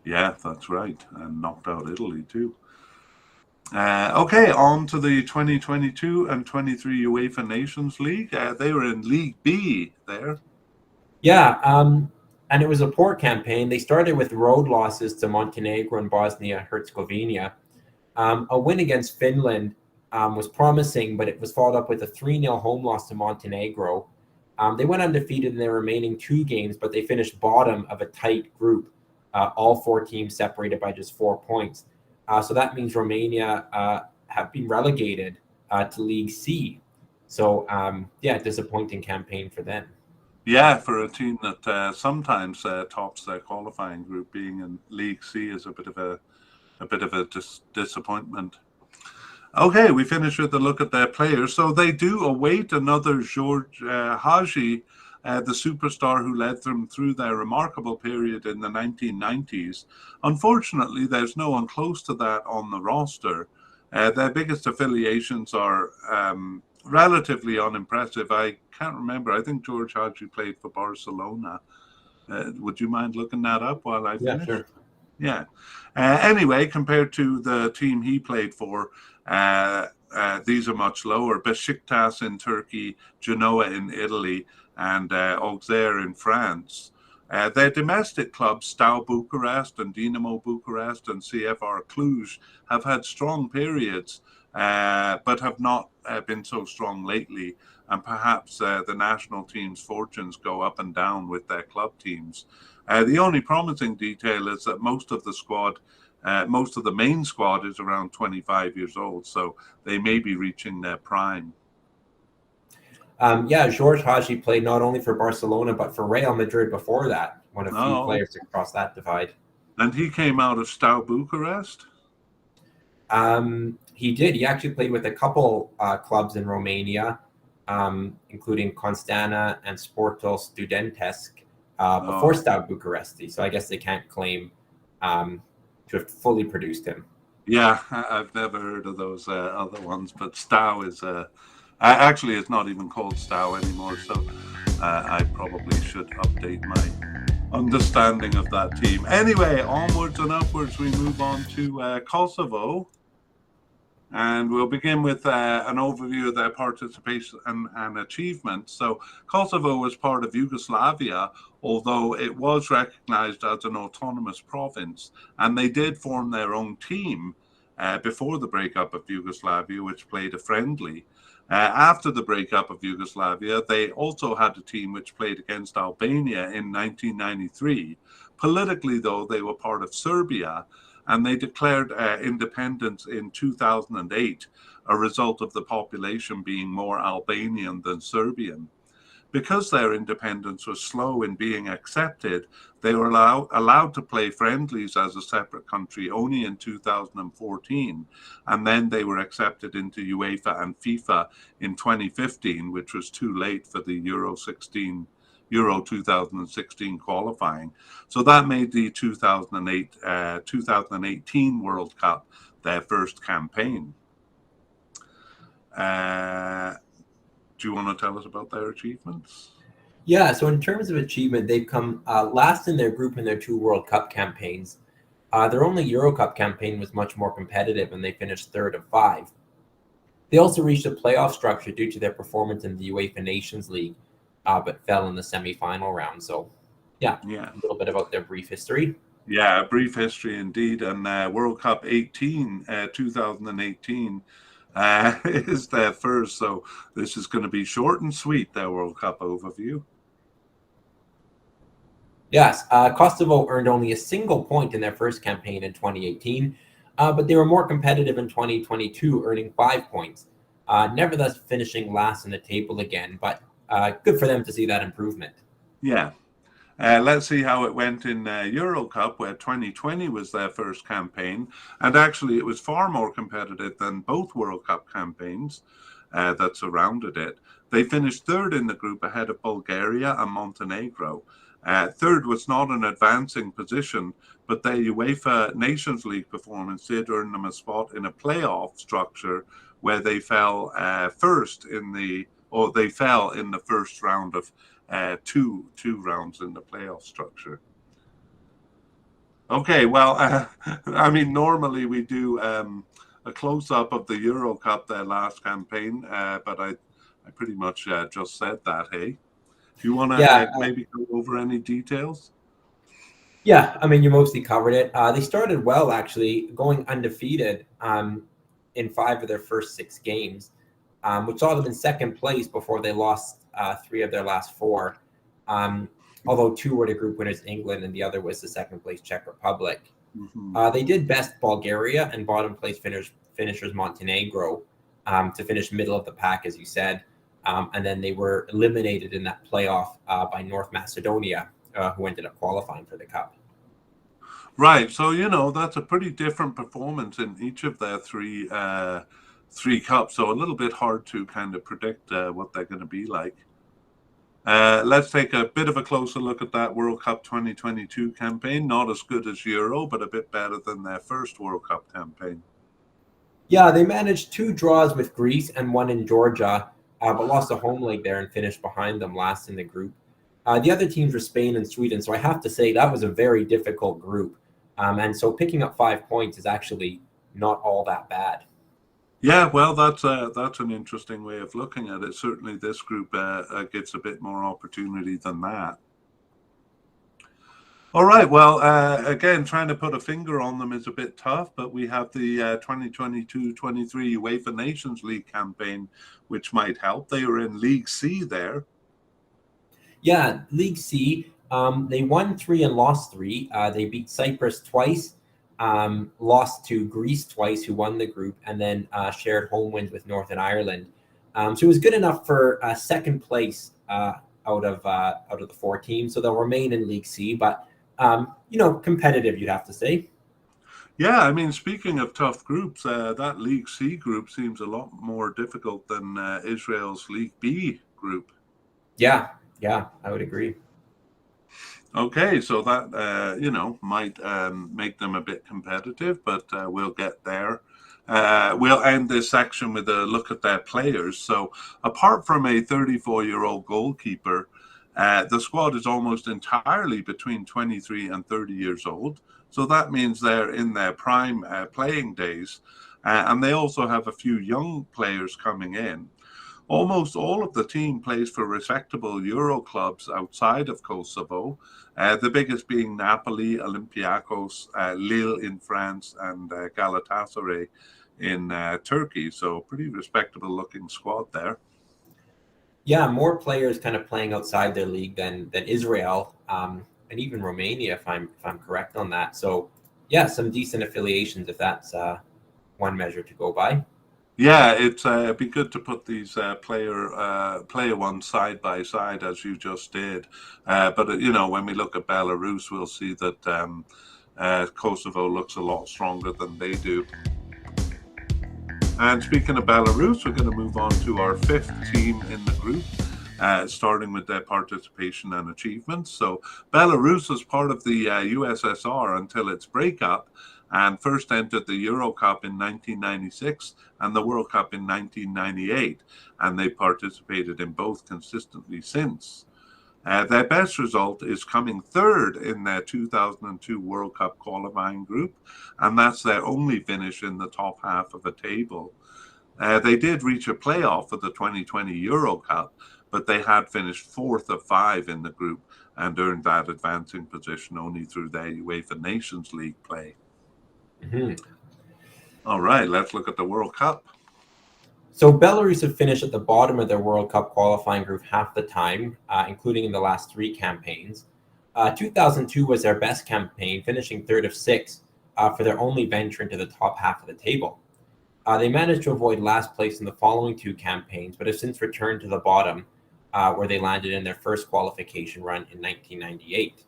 Yeah, that's right. And knocked out Italy too. Okay, on to the 2022 and 23 UEFA Nations League. They were in League B there. Yeah, and it was a poor campaign. They started with road losses to Montenegro and Bosnia-Herzegovina. A win against Finland was promising, but it was followed up with a 3-0 home loss to Montenegro. They went undefeated in their remaining 2 games, but they finished bottom of a tight group, all 4 teams separated by just 4 points. So that means Romania have been relegated to League C. So, disappointing campaign for them. Yeah, for a team that sometimes tops their qualifying group, being in League C is a bit of a disappointment. Okay, we finish with a look at their players. So they do await another George Hagi, the superstar who led them through their remarkable period in the 1990s. Unfortunately, there's no one close to that on the roster. Their biggest affiliations are relatively unimpressive. I can't remember. I think George Hagi played for Barcelona. Would you mind looking that up while I finish? Yeah, sure. Yeah. Anyway, compared to the team he played for, these are much lower. Besiktas in Turkey, Genoa in Italy, and Auxerre in France. Their domestic clubs, Steaua Bucharest and Dinamo Bucharest and CFR Cluj, have had strong periods, but have not been so strong lately. And perhaps the national team's fortunes go up and down with their club teams. The only promising detail is that most of the main squad is around 25 years old, so they may be reaching their prime. George Hagi played not only for Barcelona, but for Real Madrid before that, one of few players to cross that divide. And he came out of Steaua Bucharest? He did. He actually played with a couple clubs in Romania, including Constana and Sportul Studentesc before Steaua Bucharest. So I guess they can't claim to have fully produced him. Yeah, I've never heard of those other ones, but Steaua is actually it's not even called Steaua anymore, so I probably should update my understanding of that team. Anyway, onwards and upwards, we move on to Kosovo. And we'll begin with an overview of their participation and achievements. So Kosovo was part of Yugoslavia, although it was recognized as an autonomous province. And they did form their own team before the breakup of Yugoslavia, which played a friendly. After the breakup of Yugoslavia, they also had a team which played against Albania in 1993. Politically, though, they were part of Serbia, and they declared independence in 2008, a result of the population being more Albanian than Serbian. Because their independence was slow in being accepted, they were allowed to play friendlies as a separate country only in 2014, and then they were accepted into UEFA and FIFA in 2015, which was too late for the Euro 2016 qualifying. So that made the 2018 World Cup their first campaign. Do you want to tell us about their achievements? Yeah, so in terms of achievement, they've come last in their group in their 2 World Cup campaigns. Their only Euro Cup campaign was much more competitive, and they finished 3rd of 5. They also reached a playoff structure due to their performance in the UEFA Nations League, but fell in the semi-final round. So, a little bit about their brief history. Yeah, a brief history indeed. And World Cup 2018 is their first. So this is going to be short and sweet, their World Cup overview. Yes, Kosovo earned only a single point in their first campaign in 2018, but they were more competitive in 2022, earning 5 points, nevertheless finishing last in the table again, but good for them to see that improvement. Yeah. Let's see how it went in Euro Cup, where 2020 was their first campaign. And actually, it was far more competitive than both World Cup campaigns that surrounded it. They finished 3rd in the group ahead of Bulgaria and Montenegro. 3rd was not an advancing position, but their UEFA Nations League performance did earn them a spot in a playoff structure where they fell they fell in the first round of two rounds in the playoff structure. Okay, well, normally we do a close-up of the Euro Cup, their last campaign, but I pretty much just said that, hey? Do you want to maybe go over any details? Yeah, you mostly covered it. They started well, actually, going undefeated in 5 of their first 6 games, which saw them in 2nd place before they lost three of their last four, although two were the group winners, England, and the other was the second place Czech Republic. They did best Bulgaria and bottom place finishers Montenegro to finish middle of the pack, as you said. And then they were eliminated in that playoff by North Macedonia, who ended up qualifying for the Cup. Right. So, that's a pretty different performance in each of their three cups. So a little bit hard to kind of predict what they're going to be like. Let's take a bit of a closer look at that World Cup 2022 campaign. Not as good as Euro, but a bit better than their first World Cup campaign. Yeah, they managed 2 draws with Greece and 1 in Georgia, but lost a home leg there and finished behind them last in the group. The other teams were Spain and Sweden, so I have to say that was a very difficult group. And so picking up 5 points is actually not all that bad. Yeah, well, that's an interesting way of looking at it. Certainly this group gets a bit more opportunity than that. All right, well, again, trying to put a finger on them is a bit tough, but we have the 2022-23 UEFA Nations League campaign, which might help. They were in League C there. Yeah, League C, they won 3 and lost 3. They beat Cyprus twice, lost to Greece twice, who won the group, and then shared home wins with Northern Ireland. So it was good enough for second place out of the 4 teams. So they'll remain in League C, but competitive, you'd have to say. Yeah, I mean, speaking of tough groups, that League C group seems a lot more difficult than Israel's League B group. Yeah, I would agree. Okay, so that, might make them a bit competitive, but we'll get there. We'll end this section with a look at their players. So apart from a 34-year-old goalkeeper, the squad is almost entirely between 23 and 30 years old. So that means they're in their prime playing days. And they also have a few young players coming in. Almost all of the team plays for respectable Euro clubs outside of Kosovo, the biggest being Napoli, Olympiacos, Lille in France, and Galatasaray in Turkey. So pretty respectable looking squad there. Yeah, more players kind of playing outside their league than Israel, and even Romania, if I'm correct on that. So yeah, some decent affiliations if that's one measure to go by. Yeah, it'd be good to put these player ones side by side as you just did. But when we look at Belarus, we'll see that Kosovo looks a lot stronger than they do. And speaking of Belarus, we're going to move on to our 5th team in the group, starting with their participation and achievements. So Belarus was part of the USSR until its breakup, and first entered the Euro Cup in 1996 and the World Cup in 1998, and they participated in both consistently since. Their best result is coming 3rd in their 2002 World Cup qualifying group, and that's their only finish in the top half of the table. They did reach a playoff for the 2020 Euro Cup, but they had finished 4th of 5 in the group and earned that advancing position only through their UEFA Nations League play. Mm-hmm. All right, let's look at the World Cup. So Belarus have finished at the bottom of their World Cup qualifying group half the time, including in the last 3 campaigns. 2002 was their best campaign, finishing 3rd of 6 for their only venture into the top half of the table. They managed to avoid last place in the following 2 campaigns, but have since returned to the bottom, where they landed in their first qualification run in 1998.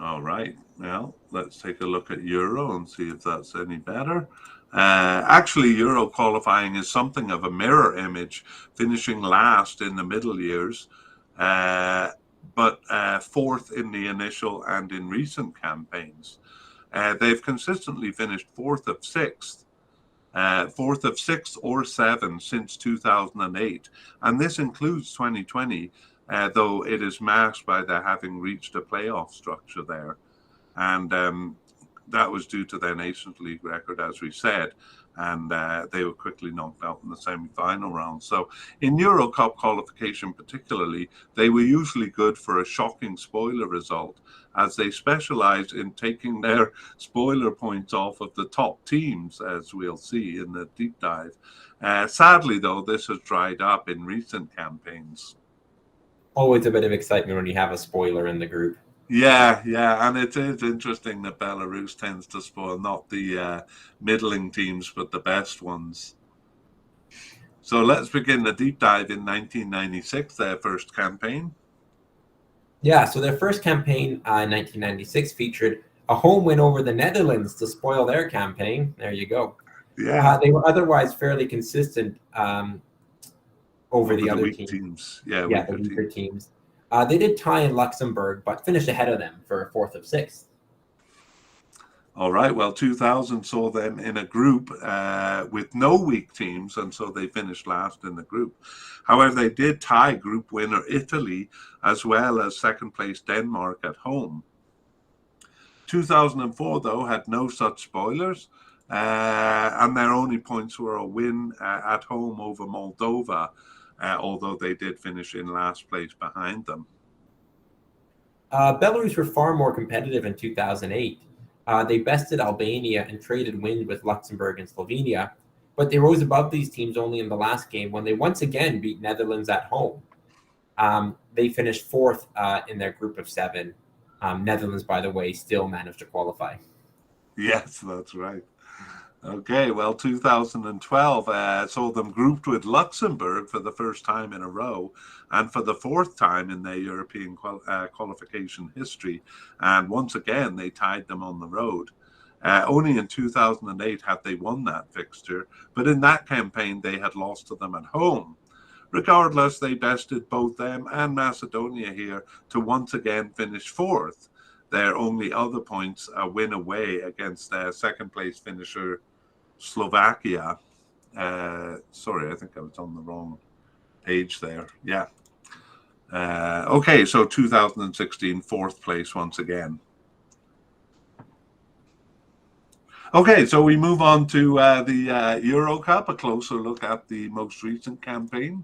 All right, well, let's take a look at Euro and see if that's any better. Actually, Euro qualifying is something of a mirror image, finishing last in the middle years, but 4th in the initial and in recent campaigns. They've consistently finished 4th of 6th, 4th of 6 or 7 since 2008, and this includes 2020, though it is masked by their having reached a playoff structure there. And that was due to their Nations League record, as we said, and they were quickly knocked out in the semi-final round. So in Euro Cup qualification particularly, they were usually good for a shocking spoiler result, as they specialised in taking their spoiler points off of the top teams, as we'll see in the deep dive. Sadly, though, this has dried up in recent campaigns. Always a bit of excitement when you have a spoiler in the group. Yeah, and it is interesting that Belarus tends to spoil not the middling teams, but the best ones. So let's begin the deep dive in 1996, their first campaign. Yeah, so their first campaign in 1996 featured a home win over the Netherlands to spoil their campaign. There you go. Yeah. They were otherwise fairly consistent over the other weak teams. Yeah, Yeah, the weaker teams. They did tie in Luxembourg, but finished ahead of them for a fourth of sixth. All right. Well, 2000 saw them in a group with no weak teams, and so they finished last in the group. However, they did tie group winner Italy as well as second place Denmark at home. 2004, though, had no such spoilers, and their only points were a win at home over Moldova, although they did finish in last place behind them. Belarus were far more competitive in 2008. They bested Albania and traded wins with Luxembourg and Slovenia, but they rose above these teams only in the last game when they once again beat Netherlands at home. They finished fourth in their group of seven. Netherlands, by the way, still managed to qualify. Yes, that's right. Okay, well, 2012 saw them grouped with Luxembourg for the first time in a row and for the fourth time in their European qualification history. And once again, they tied them on the road. Only in 2008 had they won that fixture, but in that campaign, they had lost to them at home. Regardless, they bested both them and Macedonia here to once again finish fourth. Their only other points a win away against their second place finisher Slovakia. Sorry, I think I was on the wrong page there. Yeah. Okay, so 2016, fourth place once again. Okay, so we move on to the Euro Cup, a closer look at the most recent campaign.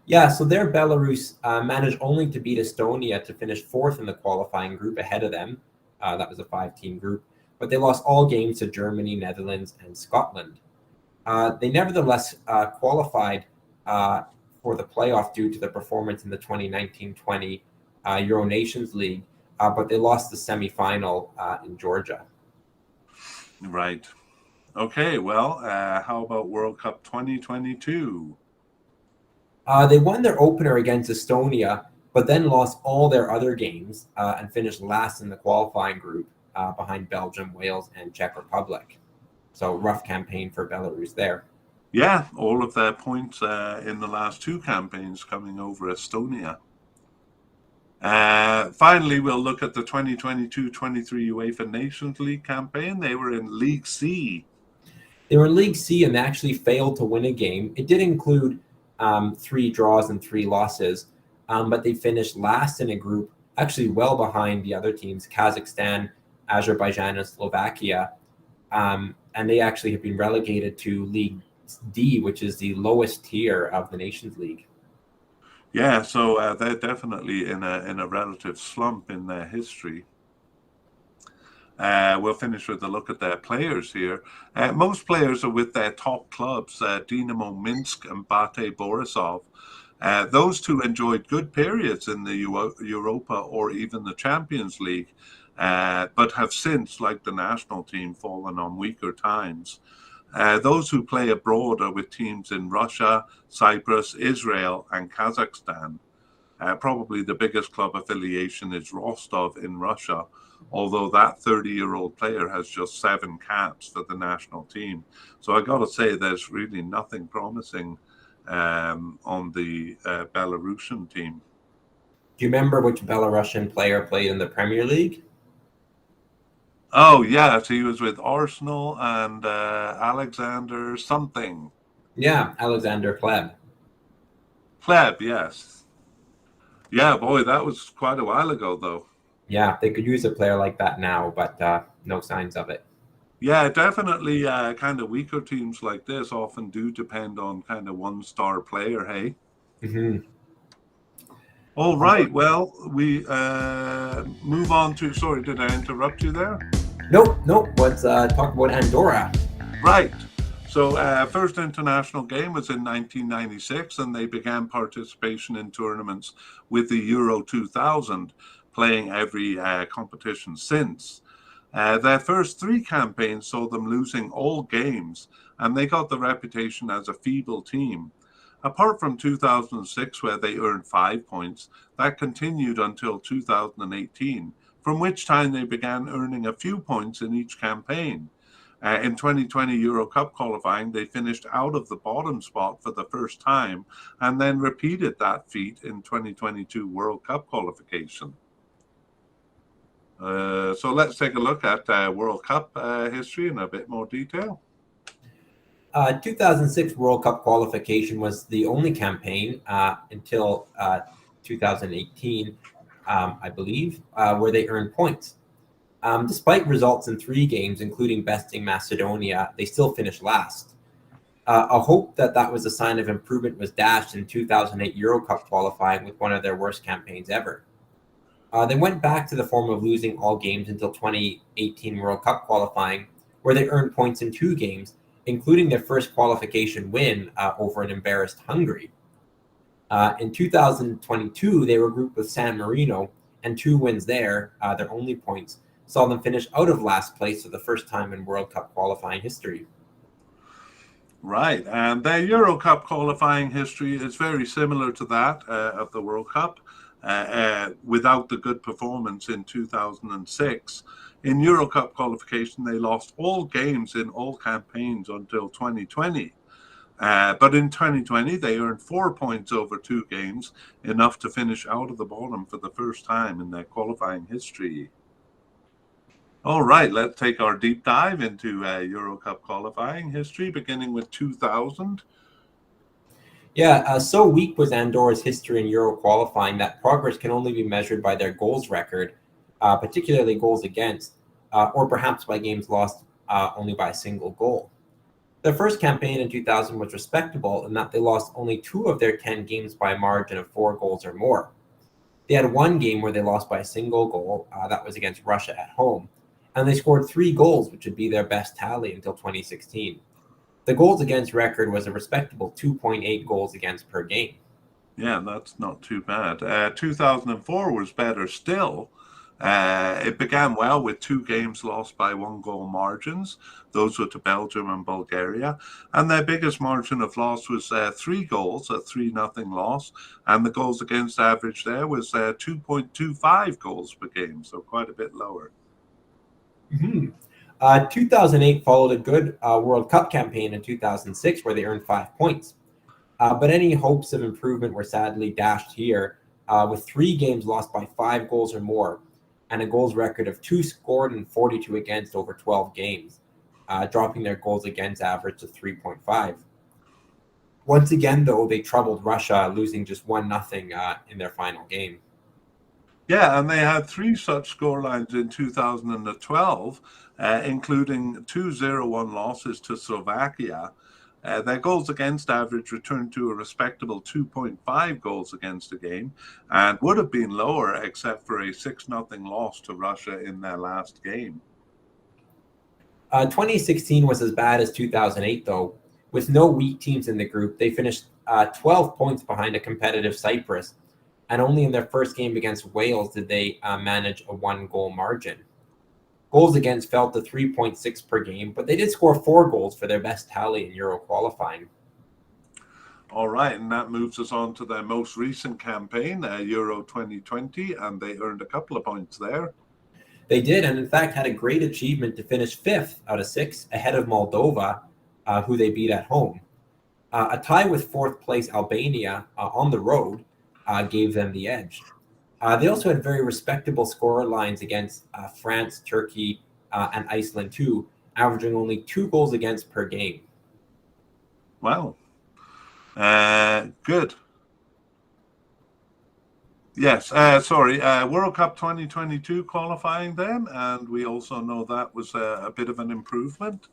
Yeah, so there Belarus managed only to beat Estonia to finish fourth in the qualifying group ahead of them. That was a 5-team group, but they lost all games to Germany, Netherlands, and Scotland. They nevertheless qualified for the playoff due to the performance in the 2019-20 Euro Nations League, but they lost the semifinal in Georgia. Right. Okay, well, how about World Cup 2022? They won their opener against Estonia, but then lost all their other games and finished last in the qualifying group behind Belgium, Wales, and Czech Republic. So rough campaign for Belarus there. Yeah, all of their points in the last two campaigns coming over Estonia. Finally, we'll look at the 2022-23 UEFA Nations League campaign. They were in League C. They were in League C and they actually failed to win a game. It did include 3 draws and 3 losses, but they finished last in a group, actually well behind the other teams, Kazakhstan, Azerbaijan, and Slovakia. And they actually have been relegated to League D, which is the lowest tier of the Nations League. Yeah, so they're definitely in a relative slump in their history. We'll finish with a look at their players here. Most players are with their top clubs, Dinamo Minsk and Bate Borisov. Those two enjoyed good periods in the Europa or even the Champions League, but have since, like the national team, fallen on weaker times. Those who play abroad are with teams in Russia, Cyprus, Israel, and Kazakhstan. Probably the biggest club affiliation is Rostov in Russia, although that 30-year-old player has just 7 caps for the national team. So I got to say, there's really nothing promising on the Belarusian team. Do you remember which Belarusian player played in the Premier League? Oh, yes, he was with Arsenal and Alexander something. Yeah, Alexander Kleb. Kleb, yes. Yeah, boy, that was quite a while ago, though. Yeah, they could use a player like that now, but no signs of it. Yeah, definitely. Kind of weaker teams like this often do depend on kind of one star player. Hey. Hmm. All right. Well, we move on to. Sorry, did I interrupt you there? Nope, nope. Let's talk about Andorra. Right. So, first international game was in 1996, and they began participation in tournaments with the Euro 2000, playing every competition since. Their first three campaigns saw them losing all games, and they got the reputation as a feeble team. Apart from 2006, where they earned 5 points, that continued until 2018, from which time they began earning a few points in each campaign. In 2020 Euro Cup qualifying, they finished out of the bottom spot for the first time and then repeated that feat in 2022 World Cup qualification. So let's take a look at World Cup history in a bit more detail. 2006 World Cup qualification was the only campaign until 2018, I believe, where they earned points. Despite results in 3 games, including besting Macedonia, they still finished last. A hope that that was a sign of improvement was dashed in 2008 Euro Cup qualifying with one of their worst campaigns ever. They went back to the form of losing all games until 2018 World Cup qualifying, where they earned points in 2 games, including their first qualification win over an embarrassed Hungary. In 2022, they were grouped with San Marino, and 2 wins there, their only points, saw them finish out of last place for the first time in World Cup qualifying history. Right, and their Euro Cup qualifying history is very similar to that of the World Cup. Without the good performance in 2006, in Euro Cup qualification, they lost all games in all campaigns until 2020. But in 2020, they earned 4 points over 2 games, enough to finish out of the bottom for the first time in their qualifying history. All right, let's take our deep dive into Euro Cup qualifying history, beginning with 2000. Yeah, so weak was Andorra's history in Euro qualifying that progress can only be measured by their goals record, particularly goals against, or perhaps by games lost only by a single goal. Their first campaign in 2000 was respectable in that they lost only 2 of their 10 games by a margin of 4 goals or more. They had 1 game where they lost by a single goal, that was against Russia at home, and they scored 3 goals, which would be their best tally until 2016. The goals against record was a respectable 2.8 goals against per game. Yeah, that's not too bad. 2004 was better still. It began well with 2 games lost by 1 goal margins. Those were to Belgium and Bulgaria. And their biggest margin of loss was 3 goals, a 3-0 loss. And the goals against average there was 2.25 goals per game, so quite a bit lower. Mm-hmm. 2008 followed a good World Cup campaign in 2006 where they earned 5 points. But any hopes of improvement were sadly dashed here, with 3 games lost by 5 goals or more, and a goals record of 2 scored and 42 against over 12 games, dropping their goals against average to 3.5. Once again, though, they troubled Russia, losing just 1-0 in their final game. Yeah, and they had 3 such scorelines in 2012, including 2-0-1 losses to Slovakia. Their goals against average returned to a respectable 2.5 goals against a game and would have been lower except for a 6-0 loss to Russia in their last game. 2016 was as bad as 2008, though. With no weak teams in the group, they finished 12 points behind a competitive Cyprus, and only in their first game against Wales did they manage a 1-goal margin. Goals against fell to 3.6 per game, but they did score 4 goals for their best tally in Euro qualifying. All right, and that moves us on to their most recent campaign, Euro 2020, and they earned a couple of points there. They did, and in fact had a great achievement to finish 5th out of 6 ahead of Moldova, who they beat at home. A tie with 4th place Albania on the road gave them the edge. They also had very respectable score lines against France, Turkey, and Iceland too, averaging only 2 goals against per game. Wow. Good. Yes, World Cup 2022 qualifying then, and we also know that was a bit of an improvement.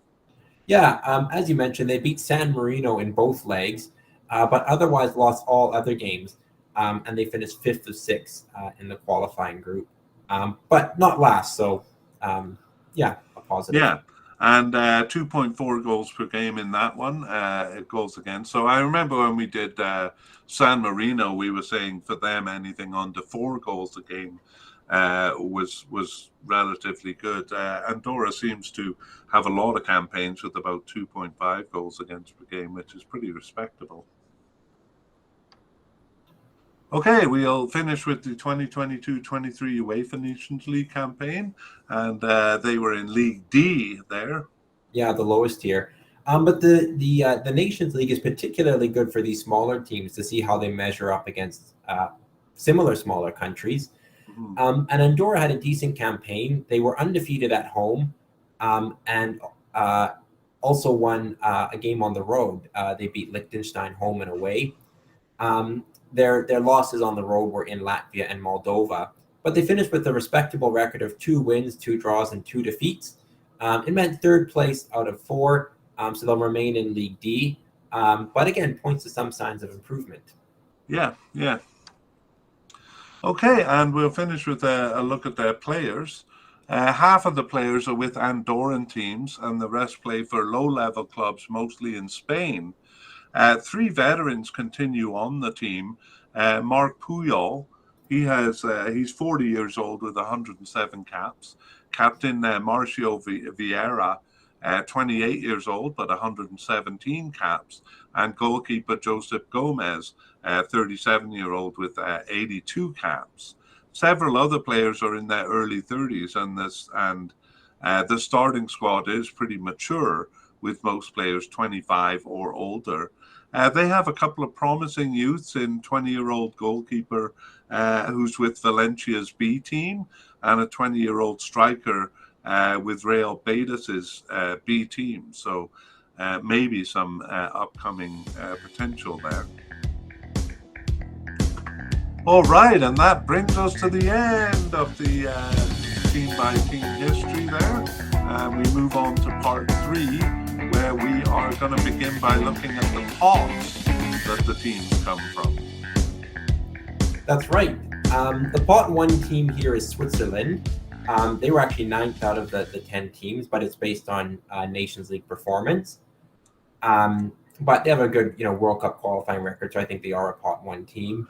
Yeah, as you mentioned, they beat San Marino in both legs, but otherwise lost all other games, and they finished fifth of six in the qualifying group, but not last. So, yeah, a positive. Yeah, and 2.4 goals per game in that one, goals against. So I remember when we did San Marino, we were saying for them anything under 4 goals a game was relatively good. Andorra seems to have a lot of campaigns with about 2.5 goals against per game, which is pretty respectable. Okay, we'll finish with the 2022-23 UEFA Nations League campaign, and they were in League D there. Yeah, the lowest tier. But the Nations League is particularly good for these smaller teams to see how they measure up against similar smaller countries. Mhm. And Andorra had a decent campaign. They were undefeated at home, and also won a game on the road. They beat Liechtenstein home and away. Their losses on the road were in Latvia and Moldova, but they finished with a respectable record of 2 wins, 2 draws, and 2 defeats. It meant third place out of 4, so they'll remain in League D. But again, points to some signs of improvement. Yeah, yeah. Okay, and we'll finish with a look at their players. Half of the players are with Andorran teams, and the rest play for low-level clubs, mostly in Spain. 3 veterans continue on the team. Mark Puyol, he's 40 years old with 107 caps. Captain Marcio Vieira, 28 years old but 117 caps, and goalkeeper Joseph Gomez, 37-year-old with 82 caps. Several other players are in their early 30s, and the starting squad is pretty mature, with most players 25 or older. They have a couple of promising youths in 20-year-old goalkeeper who's with Valencia's B team, and a 20-year-old striker with Real Betis's B team. So maybe some upcoming potential there. All right, and that brings us to the end of the team-by-team history there. We move on to part 3, where we are going to begin by looking at the pots that the teams come from. That's right. The pot 1 team here is Switzerland. They were actually 9th out of the 10 teams, but it's based on Nations League performance. But they have a good, World Cup qualifying record, so I think they are a pot 1 team.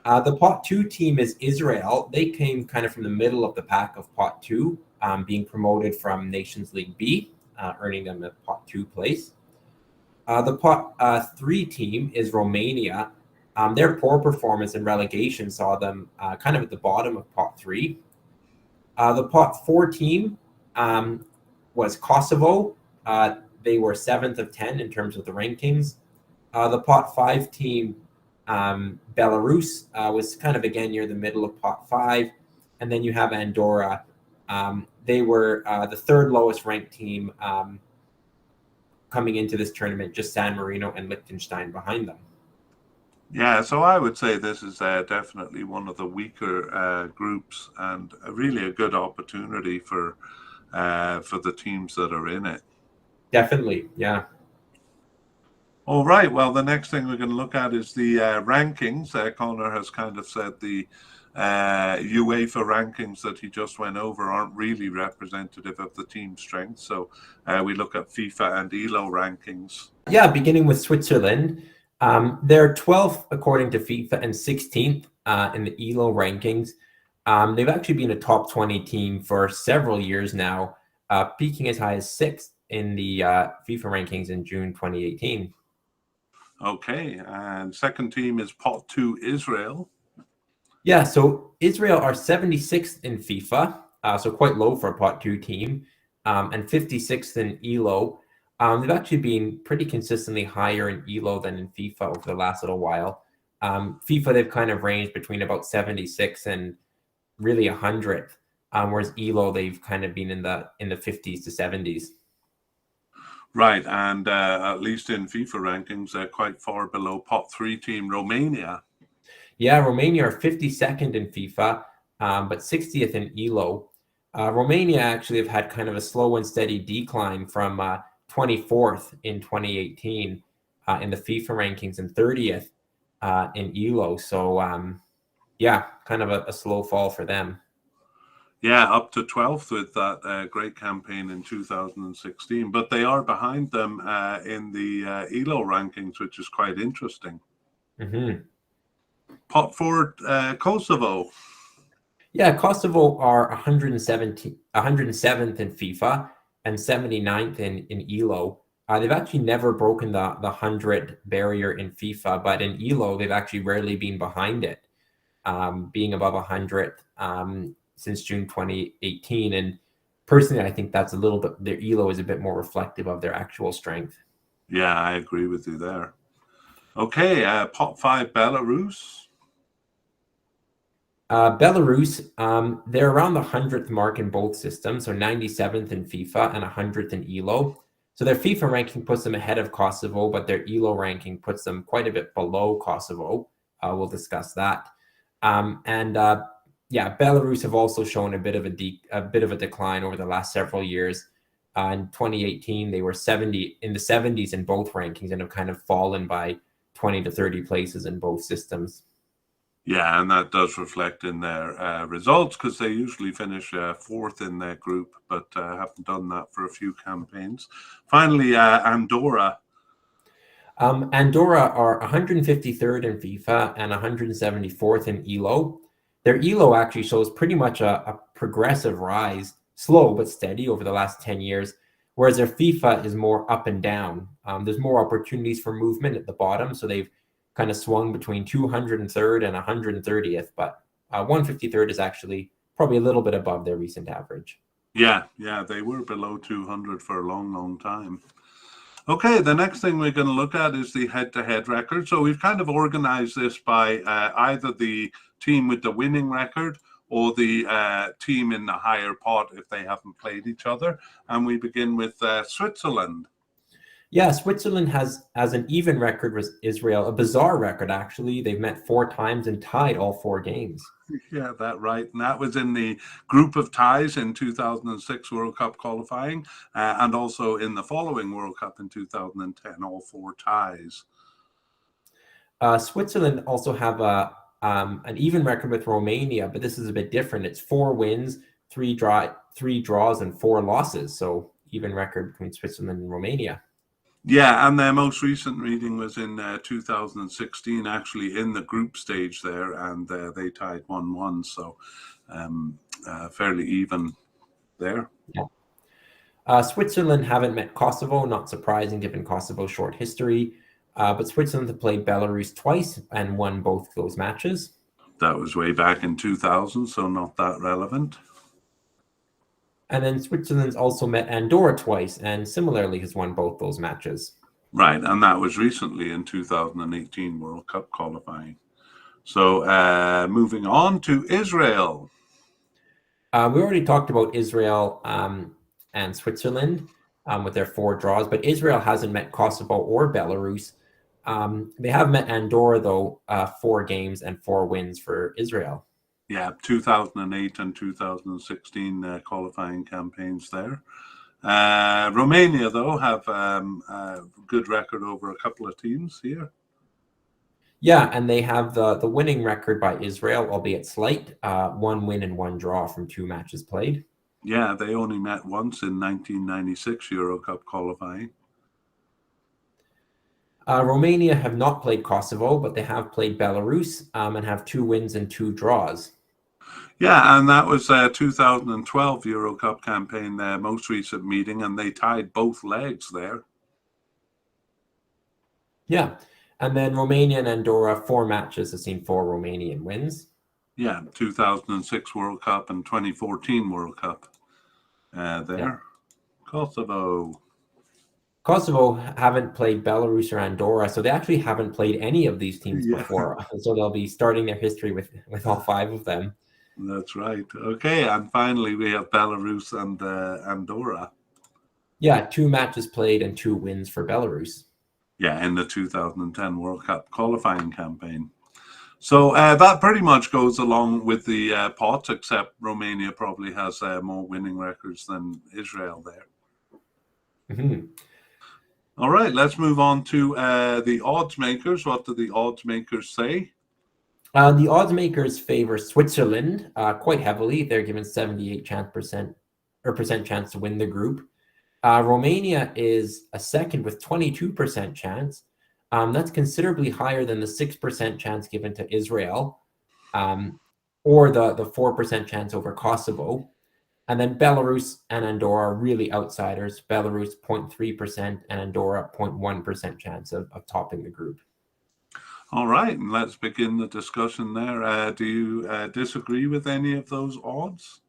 The pot 2 team is Israel. They came kind of from the middle of the pack of pot 2, being promoted from Nations League B, earning them a pot 2 place. The pot 3 team is Romania. Their poor performance in relegation saw them kind of at the bottom of pot 3. The pot 4 team was Kosovo. They were 7th of 10 in terms of the rankings. The pot 5 team, Belarus, was kind of again near the middle of pot 5. And then you have Andorra. They were the 3rd lowest ranked team coming into this tournament, just San Marino and Liechtenstein behind them. Yeah, so I would say this is definitely one of the weaker groups, and really a good opportunity for the teams that are in it. Definitely, yeah. All right, well, the next thing we're going to look at is the rankings. Connor has kind of said the UEFA rankings that he just went over aren't really representative of the team strength. So we look at FIFA and ELO rankings. Yeah, beginning with Switzerland. They're 12th according to FIFA and 16th in the ELO rankings. They've actually been a top 20 team for several years now, peaking as high as 6th in the FIFA rankings in June 2018. Okay, and second team is pot 2 Israel. Yeah, so Israel are 76th in FIFA, so quite low for a pot 2 team, and 56th in ELO. They've actually been pretty consistently higher in ELO than in FIFA over the last little while. FIFA, they've kind of ranged between about 76 and really 100th, whereas ELO, they've kind of been in the 50s to 70s. Right, and at least in FIFA rankings, they're quite far below pot 3 team Romania. Yeah, Romania are 52nd in FIFA, but 60th in ELO. Romania actually have had kind of a slow and steady decline from 24th in 2018 in the FIFA rankings and 30th in ELO. So, yeah, kind of a slow fall for them. Yeah, up to 12th with that great campaign in 2016. But they are behind them in the ELO rankings, which is quite interesting. Mm-hmm. Pot for Kosovo. Yeah, Kosovo are 107th in FIFA and 79th in ELO. They've actually never broken the 100 barrier in FIFA, but in ELO, they've actually rarely been behind it, being above 100 since June 2018. And personally, I think that's a little bit, their ELO is a bit more reflective of their actual strength. Yeah, I agree with you there. Okay, pot 5 Belarus. Belarus, they're around the 100th mark in both systems, so 97th in FIFA and 100th in ELO. So their FIFA ranking puts them ahead of Kosovo, but their ELO ranking puts them quite a bit below Kosovo. We'll discuss that. Yeah, Belarus have also shown a bit of a decline over the last several years. In 2018, they were in the 70s in both rankings and have kind of fallen by 20 to 30 places in both systems. Yeah, and that does reflect in their results because they usually finish fourth in their group, but haven't done that for a few campaigns. Finally, Andorra. Andorra are 153rd in FIFA and 174th in ELO. Their ELO actually shows pretty much a progressive rise, slow but steady over the last 10 years, whereas their FIFA is more up and down. There's more opportunities for movement at the bottom, so they've kind of swung between 203rd and 130th, but 153rd is actually probably a little bit above their recent average. Yeah, they were below 200 for a long, long time. Okay, the next thing we're going to look at is the head-to-head record. So we've kind of organized this by either the team with the winning record or the team in the higher pot if they haven't played each other. And we begin with Switzerland. Yeah, Switzerland has an even record with Israel, a bizarre record, actually. They've met 4 times and tied all 4 games. Yeah, that right. And that was in the group of ties in 2006 World Cup qualifying and also in the following World Cup in 2010, all 4 ties. Switzerland also have an even record with Romania, but this is a bit different. It's 4 wins, 3 draws, and 4 losses. So even record between Switzerland and Romania. Yeah, and their most recent meeting was in 2016, actually in the group stage there, and they tied 1-1, so fairly even there. Yeah. Switzerland haven't met Kosovo, not surprising given Kosovo's short history, but Switzerland have played Belarus twice and won both those matches. That was way back in 2000, so not that relevant. And then Switzerland's also met Andorra twice and similarly has won both those matches. Right, and that was recently in 2018 World Cup qualifying. So moving on to Israel. We already talked about Israel and Switzerland with their 4 draws, but Israel hasn't met Kosovo or Belarus. They have met Andorra, though, 4 games and 4 wins for Israel. Yeah, 2008 and 2016 qualifying campaigns there. Romania, though, have a good record over a couple of teams here. Yeah, and they have the winning record by Israel, albeit slight, 1 win and 1 draw from 2 matches played. Yeah, they only met once in 1996 Euro Cup qualifying. Romania have not played Kosovo, but they have played Belarus and have 2 wins and 2 draws. Yeah, and that was 2012 Euro Cup campaign, their most recent meeting, and they tied both legs there. Yeah, and then Romania and Andorra, 4 matches have seen 4 Romanian wins. Yeah, 2006 World Cup and 2014 World Cup there. Yeah. Kosovo haven't played Belarus or Andorra, so they actually haven't played any of these teams before. So they'll be starting their history with all 5 of them. That's right. Okay, and finally we have Belarus and Andorra. Yeah, 2 matches played and 2 wins for Belarus. Yeah, in the 2010 World Cup qualifying campaign. So that pretty much goes along with the pot, except Romania probably has more winning records than Israel there. Mm-hmm. All right, let's move on to the odds makers. What do the odds makers say? The odds makers favor Switzerland quite heavily. They're given 78% chance to win the group. Romania is a second with 22% chance. That's considerably higher than the 6% chance given to Israel, or the 4% chance over Kosovo. And then Belarus and Andorra are really outsiders. Belarus 0.3% and Andorra 0.1% chance of topping the group. All right, and let's begin the discussion there. Do you disagree with any of those odds?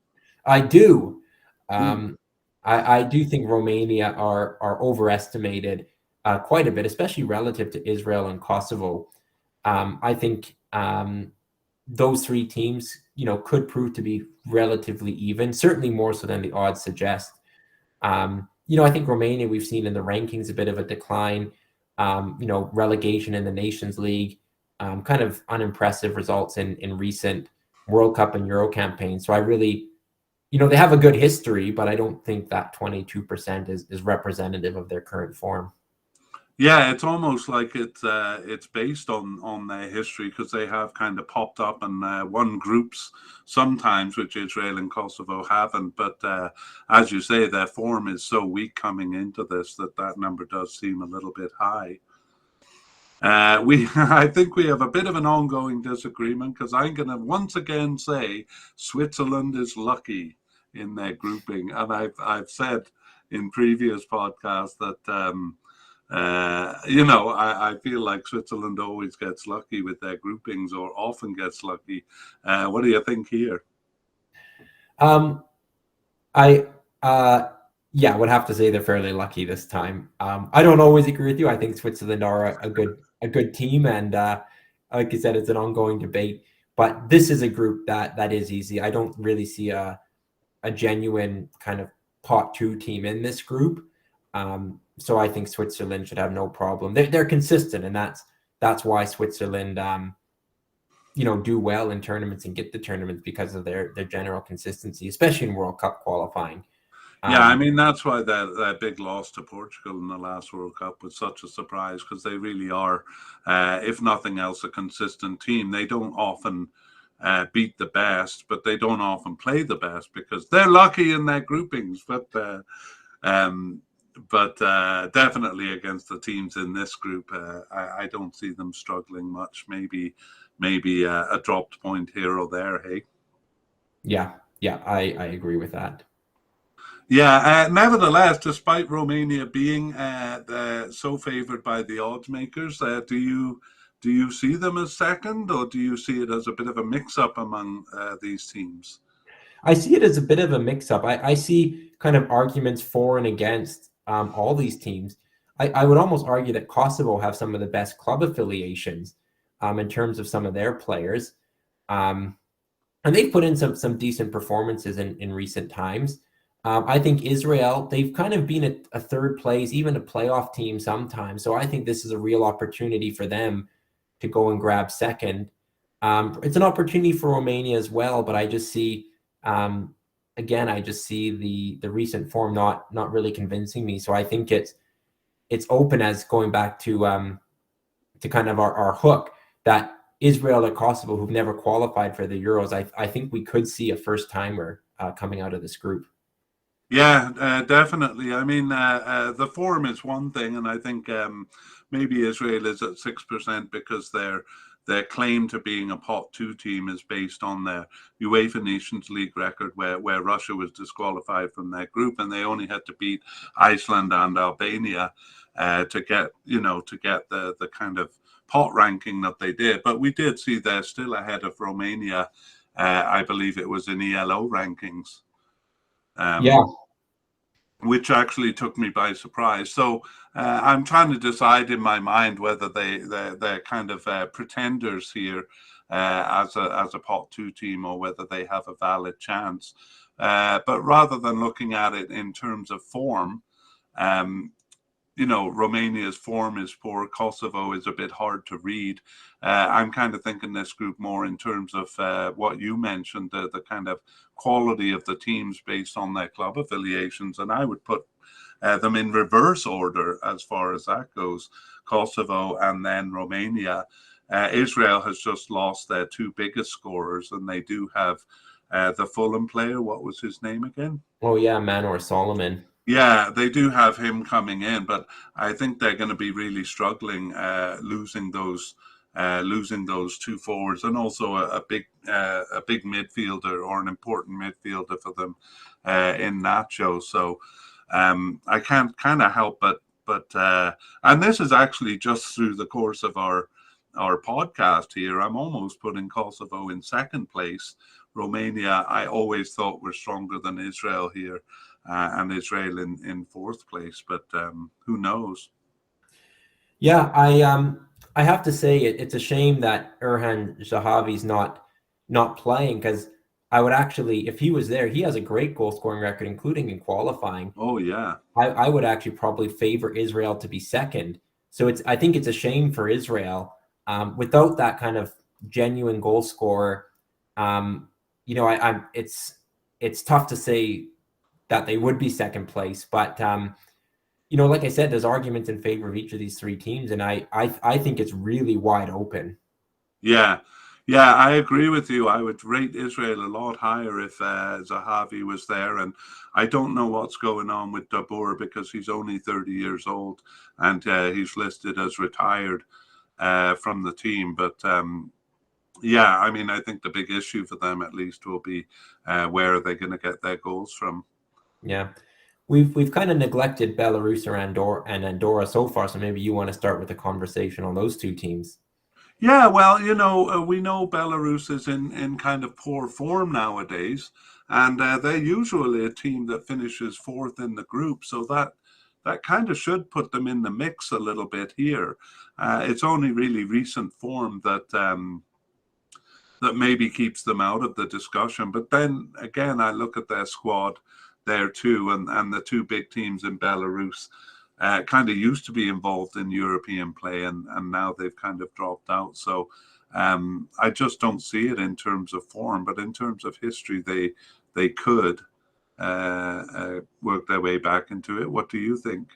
I do. I do think Romania are overestimated quite a bit, especially relative to Israel and Kosovo. I think those three teams, could prove to be relatively even, certainly more so than the odds suggest. I think Romania, we've seen in the rankings a bit of a decline, relegation in the Nations League, kind of unimpressive results in recent World Cup and Euro campaigns. So I really, they have a good history, but I don't think that 22% is representative of their current form. Yeah, it's almost like it's based on their history, because they have kind of popped up and won groups sometimes, which Israel and Kosovo haven't. But as you say, their form is so weak coming into this that number does seem a little bit high. I think we have a bit of an ongoing disagreement, because I'm going to once again say Switzerland is lucky in their grouping, and I've said in previous podcasts that. I feel like Switzerland always gets lucky with their groupings, or often gets lucky. What do you think here? I would have to say they're fairly lucky this time. I don't always agree with you. I think Switzerland are a good team, and like I said, it's an ongoing debate. But this is a group that is easy. I don't really see a genuine kind of pot two team in this group. So I think Switzerland should have no problem. They're consistent, and that's why Switzerland, do well in tournaments and get the tournaments, because of their general consistency, especially in World Cup qualifying. Yeah, I mean, that's why that big loss to Portugal in the last World Cup was such a surprise, because they really are, if nothing else, a consistent team. They don't often beat the best, but they don't often play the best, because they're lucky in their groupings. But definitely against the teams in this group, I don't see them struggling much. Maybe a dropped point here or there. Hey. Yeah, I agree with that. Yeah. Nevertheless, despite Romania being so favoured by the odds makers, do you see them as second, or do you see it as a bit of a mix-up among these teams? I see it as a bit of a mix-up. I see kind of arguments for and against all these teams. I would almost argue that Kosovo have some of the best club affiliations in terms of some of their players. And they've put in some decent performances in recent times. I think Israel, they've kind of been a third place, even a playoff team sometimes. So I think this is a real opportunity for them to go and grab second. It's an opportunity for Romania as well, but I just see, again, the recent form not really convincing me. So I think it's open, as going back to kind of our hook, that Israel or Kosovo, who've never qualified for the Euros, I think we could see a first timer coming out of this group. Yeah, definitely. I mean, the form is one thing, and I think maybe Israel is at 6% because their claim to being a pot two team is based on their UEFA Nations League record, where Russia was disqualified from their group, and they only had to beat Iceland and Albania to get the kind of pot ranking that they did. But we did see they're still ahead of Romania. I believe it was in ELO rankings. Yeah. Which actually took me by surprise. So I'm trying to decide in my mind whether they're kind of pretenders here as a pot two team, or whether they have a valid chance. But rather than looking at it in terms of form, Romania's form is poor. Kosovo is a bit hard to read. I'm kind of thinking this group more in terms of what you mentioned, the kind of quality of the teams based on their club affiliations. And I would put them in reverse order as far as that goes. Kosovo and then Romania. Israel has just lost their two biggest scorers, and they do have the Fulham player. What was his name again? Oh yeah, Manor Solomon. Yeah, they do have him coming in, but I think they're going to be really struggling losing those two forwards, and also a big midfielder, or an important midfielder for them in Nacho. So I can't kind of help but and this is actually just through the course of our podcast here. I'm almost putting Kosovo in second place. Romania, I always thought were stronger than Israel here. And Israel in fourth place, but who knows? Yeah, I have to say it's a shame that Erhan Zahavi's not playing, because I would actually, if he was there, he has a great goal scoring record, including in qualifying. Oh yeah, I would actually probably favor Israel to be second. So I think it's a shame for Israel without that kind of genuine goal scorer. It's tough to say that they would be second place, but like I said, there's arguments in favor of each of these three teams, and I think it's really wide open. Yeah, I agree with you. I would rate Israel a lot higher if Zahavi was there, and I don't know what's going on with Dabur, because he's only 30 years old and he's listed as retired from the team. But yeah, I mean, I think the big issue for them at least will be where are they going to get their goals from. Yeah. We've kind of neglected Belarus or Andorra so far, so maybe you want to start with a conversation on those two teams. Yeah, well, we know Belarus is in kind of poor form nowadays, and they're usually a team that finishes fourth in the group, so that kind of should put them in the mix a little bit here. It's only really recent form that maybe keeps them out of the discussion. But then again, I look at their squad there too, and the two big teams in Belarus kind of used to be involved in European play, and now they've kind of dropped out. So I just don't see it in terms of form, but in terms of history, they could work their way back into it. What do you think?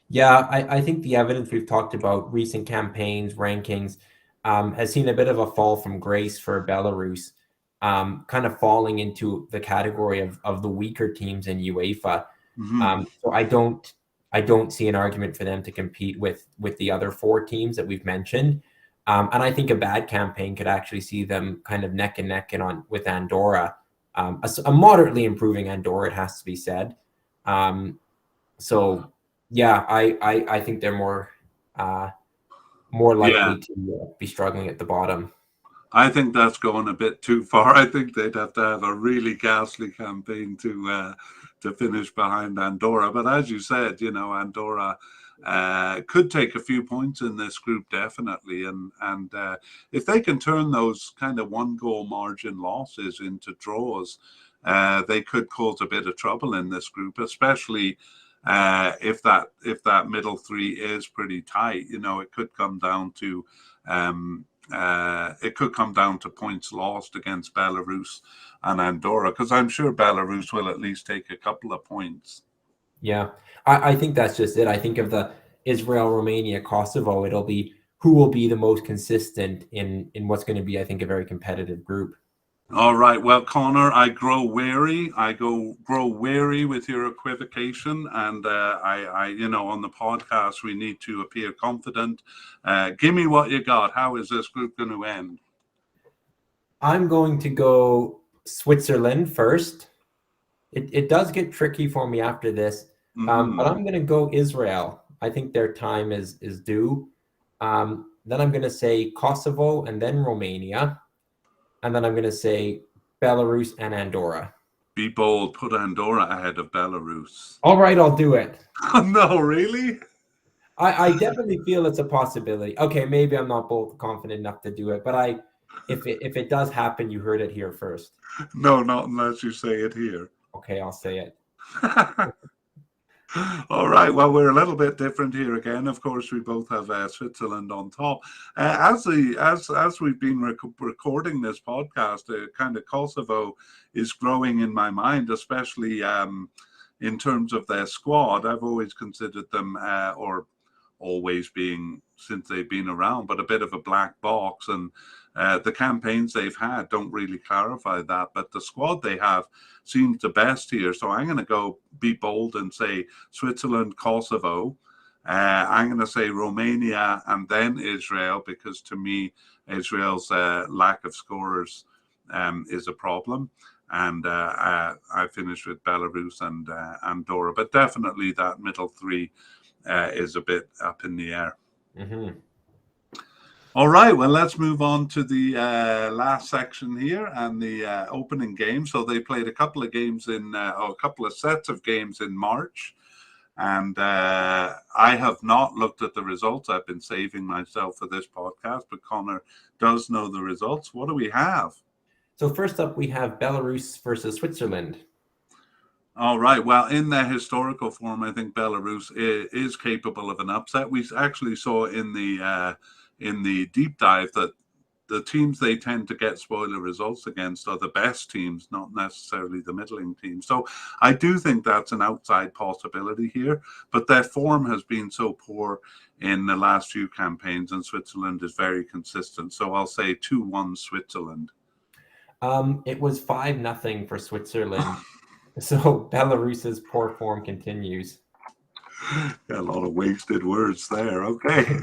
Yeah, I think the evidence we've talked about, recent campaigns, rankings, has seen a bit of a fall from grace for Belarus, kind of falling into the category of the weaker teams in UEFA. Mm-hmm. So I don't see an argument for them to compete with the other four teams that we've mentioned. And I think a bad campaign could actually see them kind of neck and neck with Andorra, a moderately improving Andorra, it has to be said. So yeah, I think they're more Yeah. likely to be struggling at the bottom. I think that's going a bit too far. I think they'd have to have a really ghastly campaign to finish behind Andorra. But as you said, Andorra could take a few points in this group, definitely. And if they can turn those kind of one goal margin losses into draws, they could cause a bit of trouble in this group, especially if that middle three is pretty tight. It could come down to points lost against Belarus and Andorra, because I'm sure Belarus will at least take a couple of points. Yeah, I think that's just it. I think of the Israel, Romania, Kosovo, it'll be who will be the most consistent in what's going to be, I think, a very competitive group. All right. Well, Connor, I grow weary. Grow weary with your equivocation, and on the podcast we need to appear confident. Give me what you got. How is this group going to end? I'm going to go Switzerland first. It does get tricky for me after this, but I'm going to go Israel. I think their time is due. Then I'm going to say Kosovo, and then Romania. And then I'm going to say Belarus and Andorra. Be bold. Put Andorra ahead of Belarus. All right, I'll do it. No, really? I definitely feel it's a possibility. Okay, maybe I'm not bold confident enough to do it, but if it does happen, you heard it here first. No, not unless you say it here. Okay, I'll say it. All right. Well, we're a little bit different here again. Of course, we both have Switzerland on top. As we've been recording this podcast, kind of Kosovo is growing in my mind, especially in terms of their squad. I've always considered them, or always being since they've been around, but a bit of a black box. And the campaigns they've had don't really clarify that. But the squad they have seems the best here. So I'm going to go be bold and say Switzerland, Kosovo. I'm going to say Romania and then Israel, because to me, Israel's lack of scorers is a problem. And I finished with Belarus and Andorra. But definitely that middle three is a bit up in the air. Mm-hmm. All right, well, let's move on to the last section here and the opening game. So they played a couple of games a couple of sets of games in March. And I have not looked at the results. I've been saving myself for this podcast, but Connor does know the results. What do we have? So first up, we have Belarus versus Switzerland. All right. Well, in their historical form, I think Belarus is capable of an upset. We actually saw in the deep dive that the teams they tend to get spoiler results against are the best teams, not necessarily the middling teams. So I do think that's an outside possibility here, but their form has been so poor in the last few campaigns, and Switzerland is very consistent. So I'll say 2-1 Switzerland. It was 5-0 for Switzerland. So Belarus's poor form continues. Got a lot of wasted words there. Okay.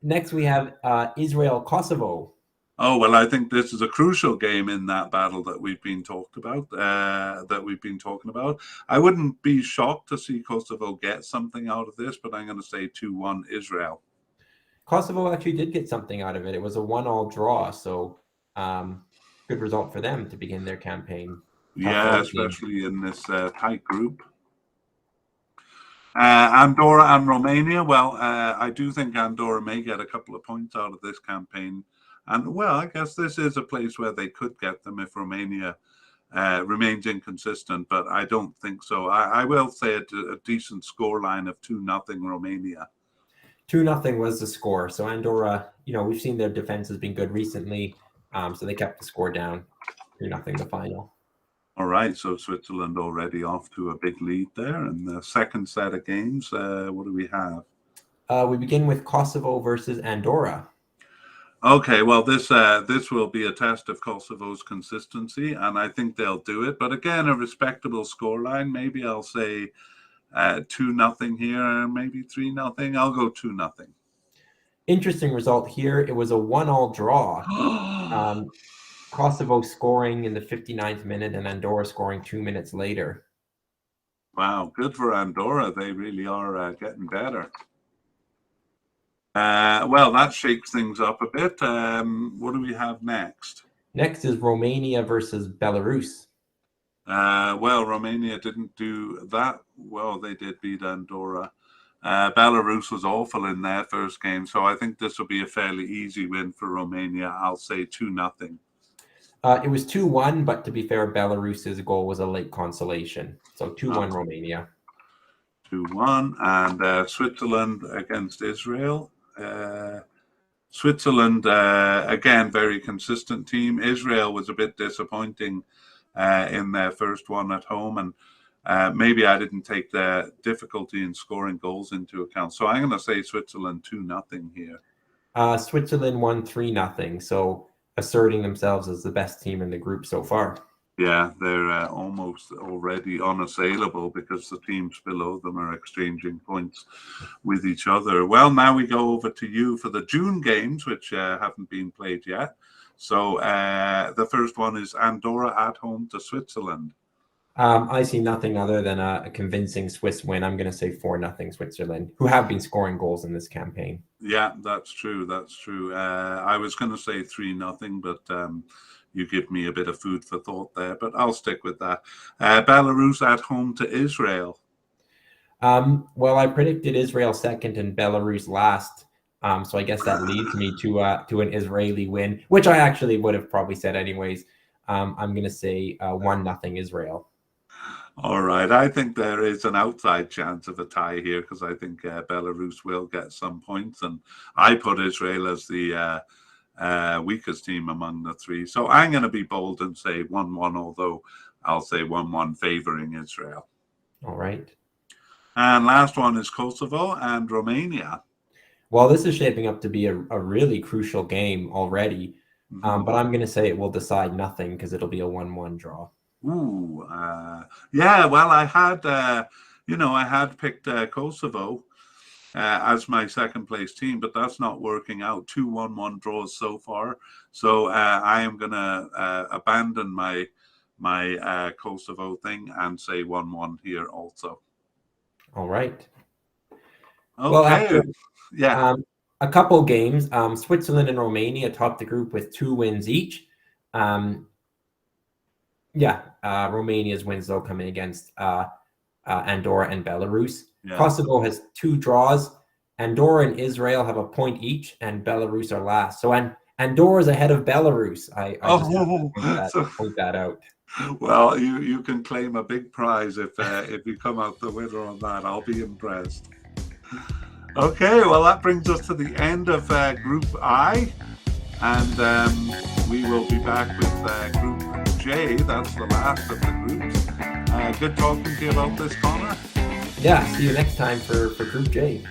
Next we have Israel Kosovo. Oh, well, I think this is a crucial game in that battle that we've been talking about. I wouldn't be shocked to see Kosovo get something out of this, but I'm going to say 2-1 Israel. Kosovo actually did get something out of it. It was a 1-1 draw, so good result for them to begin their campaign. Yeah, especially in this tight group. Andorra and Romania. Well, I do think Andorra may get a couple of points out of this campaign. And, well, I guess this is a place where they could get them if Romania remains inconsistent, but I don't think so. I will say a decent scoreline of 2-0 Romania. 2-0 was the score. So Andorra, we've seen their defense has been good recently, so they kept the score down. 2-0 the final. All right, so Switzerland already off to a big lead there. And the second set of games, what do we have? We begin with Kosovo versus Andorra. Okay, well, this will be a test of Kosovo's consistency, and I think they'll do it. But again, a respectable scoreline. Maybe I'll say 2-0 here, maybe 3-0. I'll go 2-0. Interesting result here. It was a 1-1 draw. Kosovo scoring in the 59th minute and Andorra scoring 2 minutes later. Wow, good for Andorra. They really are getting better. Well, that shakes things up a bit. What do we have next? Next is Romania versus Belarus. Well, Romania didn't do that well. They did beat Andorra. Belarus was awful in their first game, so I think this will be a fairly easy win for Romania. I'll say 2-0. It was 2-1, but to be fair, Belarus's goal was a late consolation. So 2-1 Romania. 2-1. And Switzerland against Israel. Switzerland, again, very consistent team. Israel was a bit disappointing in their first one at home. And maybe I didn't take the difficulty in scoring goals into account. So I'm going to say Switzerland 2-0 here. Switzerland won 3-0. So asserting themselves as the best team in the group so far. Yeah, they're almost already unassailable because the teams below them are exchanging points with each other. Well, now we go over to you for the June games, which haven't been played yet. So the first one is Andorra at home to Switzerland. I see nothing other than a convincing Swiss win. I'm going to say 4-0 Switzerland, who have been scoring goals in this campaign. Yeah, that's true. That's true. I was going to say 3-0, but you give me a bit of food for thought there. But I'll stick with that. Belarus at home to Israel. Well, I predicted Israel second and Belarus last. So I guess that leads me to an Israeli win, which I actually would have probably said anyways. I'm going to say 1-0 Israel. All right. I think there is an outside chance of a tie here because I think Belarus will get some points. And I put Israel as the weakest team among the three. So I'm going to be bold and say 1-1, although I'll say 1-1 favoring Israel. All right. And last one is Kosovo and Romania. Well, this is shaping up to be a really crucial game already. Mhm. But I'm going to say it will decide nothing because it'll be a 1-1 draw. Ooh, yeah. Well, I had picked Kosovo as my second place team, but that's not working out. 2-1-1 draws so far. So I am gonna abandon my Kosovo thing and say 1-1 here also. All right. Well, Okay. after Yeah. a couple games, Switzerland and Romania topped the group with 2 wins each. Romania's wins though coming against Andorra and Belarus. Yeah. Kosovo has 2 draws. Andorra and Israel have a point each, and Belarus are last. So Andorra is ahead of Belarus. I just have to point that out. Well, you can claim a big prize if you come out the winner on that. I'll be impressed. Okay, well that brings us to the end of Group I, and we will be back with Group J. That's the last of the groups. Good talking to you about this, Connor. Yeah, see you next time for Group J.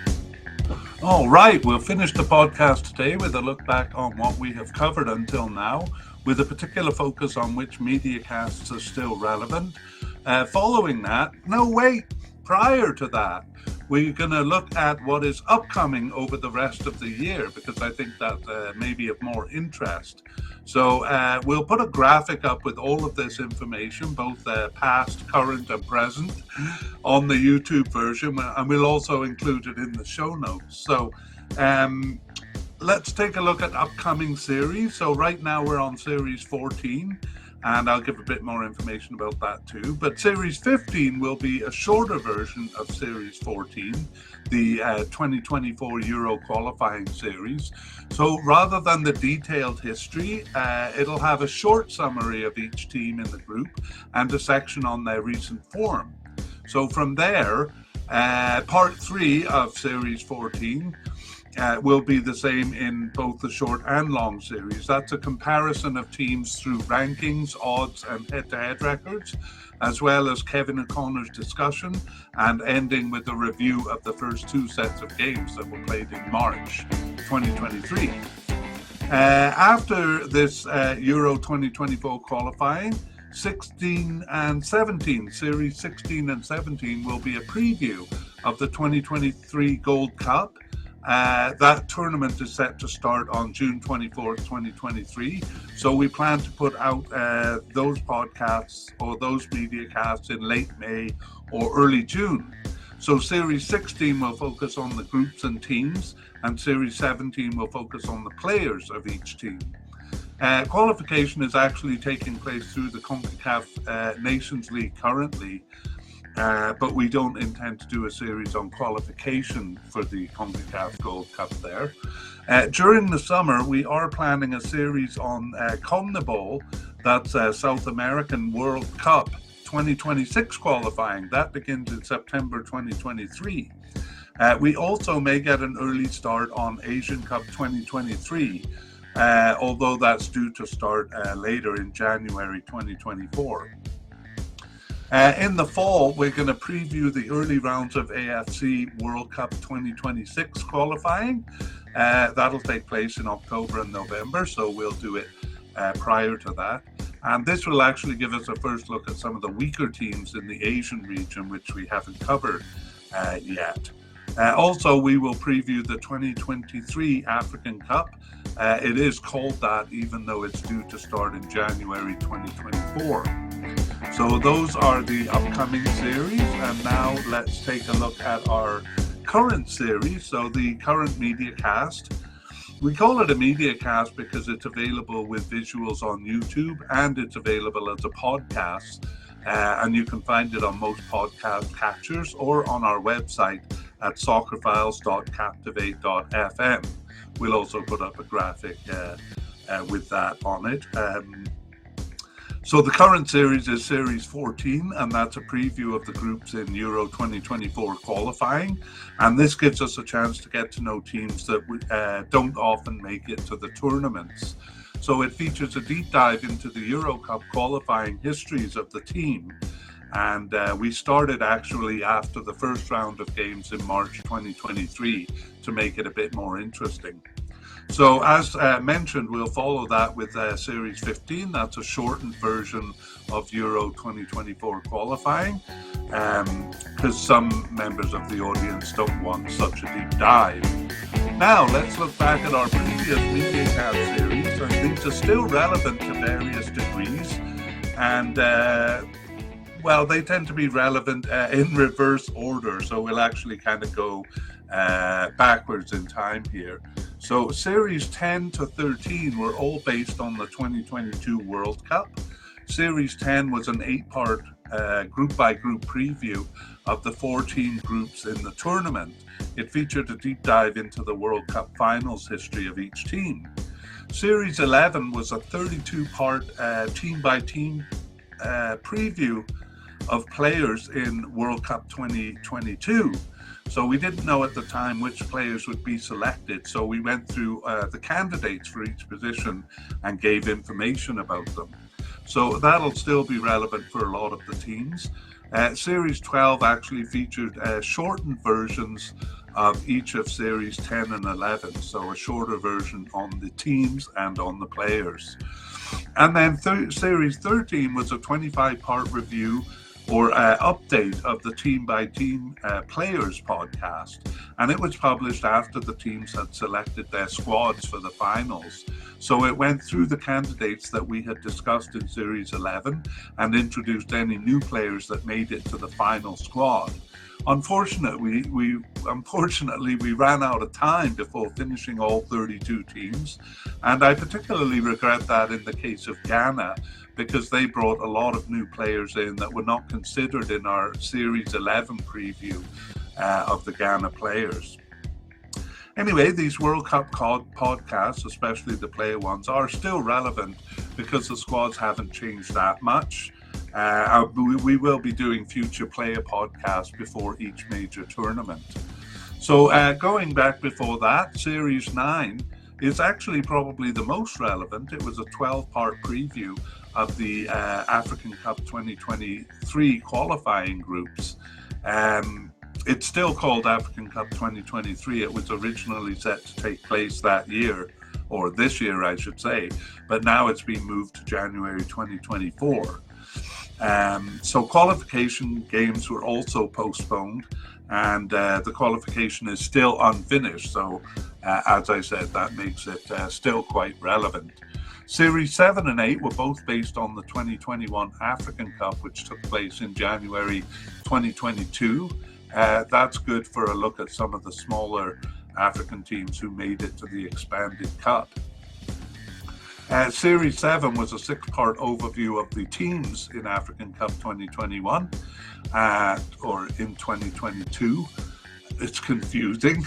All right, we'll finish the podcast today with a look back on what we have covered until now, with a particular focus on which media casts are still relevant. Following that, prior to that, we're going to look at what is upcoming over the rest of the year, because I think that may be of more interest. So we'll put a graphic up with all of this information, both past, current, and present, on the YouTube version, and we'll also include it in the show notes. So let's take a look at upcoming series. So right now we're on Series 14. And I'll give a bit more information about that too. But Series 15 will be a shorter version of Series 14, the 2024 Euro qualifying series. So rather than the detailed history, it'll have a short summary of each team in the group and a section on their recent form. So from there, part 3 of Series 14 will be the same in both the short and long series. That's a comparison of teams through rankings, odds, and head-to-head records, as well as Kevin O'Connor's discussion, and ending with a review of the first 2 sets of games that were played in March 2023. After this Euro 2024 qualifying, 16 and 17, Series 16 and 17 will be a preview of the 2023 Gold Cup. That tournament is set to start on June 24th, 2023. So we plan to put out those podcasts or those media casts in late May or early June. So Series 16 will focus on the groups and teams, and Series 17 will focus on the players of each team. Qualification is actually taking place through the CONCACAF Nations League currently. But we don't intend to do a series on qualification for the CONCACAF Gold Cup there. During the summer, we are planning a series on CONMEBOL, that's South American World Cup 2026 qualifying. That begins in September 2023. We also may get an early start on Asian Cup 2023, although that's due to start later in January 2024. In the fall, we're going to preview the early rounds of AFC World Cup 2026 qualifying. That'll take place in October and November, so we'll do it prior to that. And this will actually give us a first look at some of the weaker teams in the Asian region, which we haven't covered yet. Also, we will preview the 2023 African Cup. It is called that, even though it's due to start in January 2024. So those are the upcoming series, and now let's take a look at our current series. So the current media cast, we call it a media cast because it's available with visuals on YouTube, and it's available as a podcast, and you can find it on most podcast catchers or on our website at soccerfiles.captivate.fm. We'll also put up a graphic with that on it. So the current series is Series 14, and that's a preview of the groups in Euro 2024 qualifying. And this gives us a chance to get to know teams that don't often make it to the tournaments. So it features a deep dive into the Euro Cup qualifying histories of the team. And we started actually after the first round of games in March 2023 to make it a bit more interesting. So as mentioned, we'll follow that with Series 15. That's a shortened version of Euro 2024 qualifying, because some members of the audience don't want such a deep dive. Now, let's look back at our previous MediaCast series, and these are still relevant to various degrees, and well, they tend to be relevant in reverse order, so we'll actually kind of go backwards in time here. So Series 10 to 13 were all based on the 2022 World Cup. Series 10 was an 8-part group-by-group preview of the 4-team groups in the tournament. It featured a deep dive into the World Cup finals history of each team. Series 11 was a 32-part team-by-team preview of players in World Cup 2022. So we didn't know at the time which players would be selected. So we went through the candidates for each position and gave information about them. So that'll still be relevant for a lot of the teams. Series 12 actually featured shortened versions of each of Series 10 and 11. So a shorter version on the teams and on the players. And then Series 13 was a 25-part review or update of the team-by-team players podcast. And it was published after the teams had selected their squads for the finals. So it went through the candidates that we had discussed in Series 11 and introduced any new players that made it to the final squad. Unfortunately, we ran out of time before finishing all 32 teams. And I particularly regret that in the case of Ghana, because they brought a lot of new players in that were not considered in our Series 11 preview of the Ghana players. Anyway, these World Cup podcasts, especially the player ones, are still relevant because the squads haven't changed that much. We will be doing future player podcasts before each major tournament. So going back before that, Series 9 is actually probably the most relevant. It was a 12-part preview of the African Cup 2023 qualifying groups. It's still called African Cup 2023. It was originally set to take place that year, or this year, I should say, but now it's been moved to January 2024. So qualification games were also postponed, and the qualification is still unfinished. So, as I said, that makes it still quite relevant. Series 7 and 8 were both based on the 2021 African Cup, which took place in January 2022. That's good for a look at some of the smaller African teams who made it to the expanded cup. Series 7 was a 6-part overview of the teams in African Cup 2021 or in 2022. It's confusing.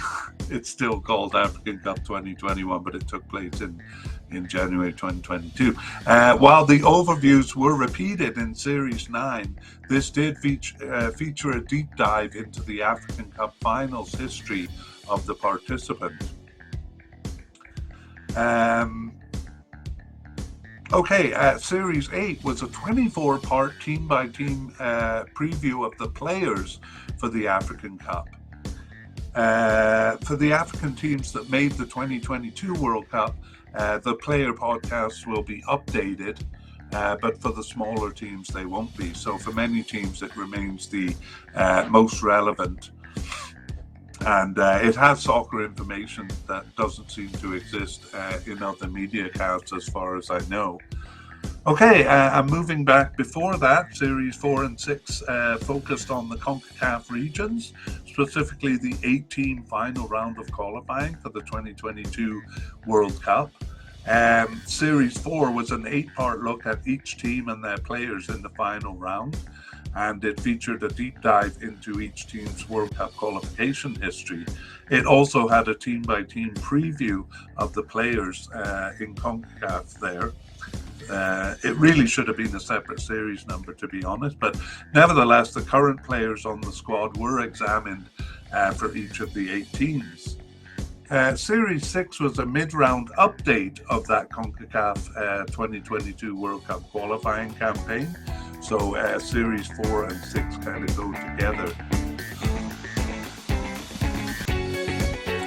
It's still called African Cup 2021, but it took place in January 2022. While the overviews were repeated in Series 9, this did feature a deep dive into the African Cup finals history of the participant. Series 8 was a 24-part team-by-team preview of the players for the African Cup. For the African teams that made the 2022 World Cup, the player podcasts will be updated, but for the smaller teams, they won't be. So for many teams, it remains the most relevant. And it has soccer information that doesn't seem to exist in other media casts as far as I know. Okay, I'm moving back before that. Series 4 and 6 focused on the CONCACAF regions, specifically the 8-team final round of qualifying for the 2022 World Cup. Series 4 was an 8-part look at each team and their players in the final round, and it featured a deep dive into each team's World Cup qualification history. It also had a team-by-team preview of the players in CONCACAF there. It really should have been a separate series number, to be honest, but nevertheless, the current players on the squad were examined for each of the 8 teams. Series 6 was a mid-round update of that CONCACAF 2022 World Cup qualifying campaign. So Series 4 and 6 kind of go together.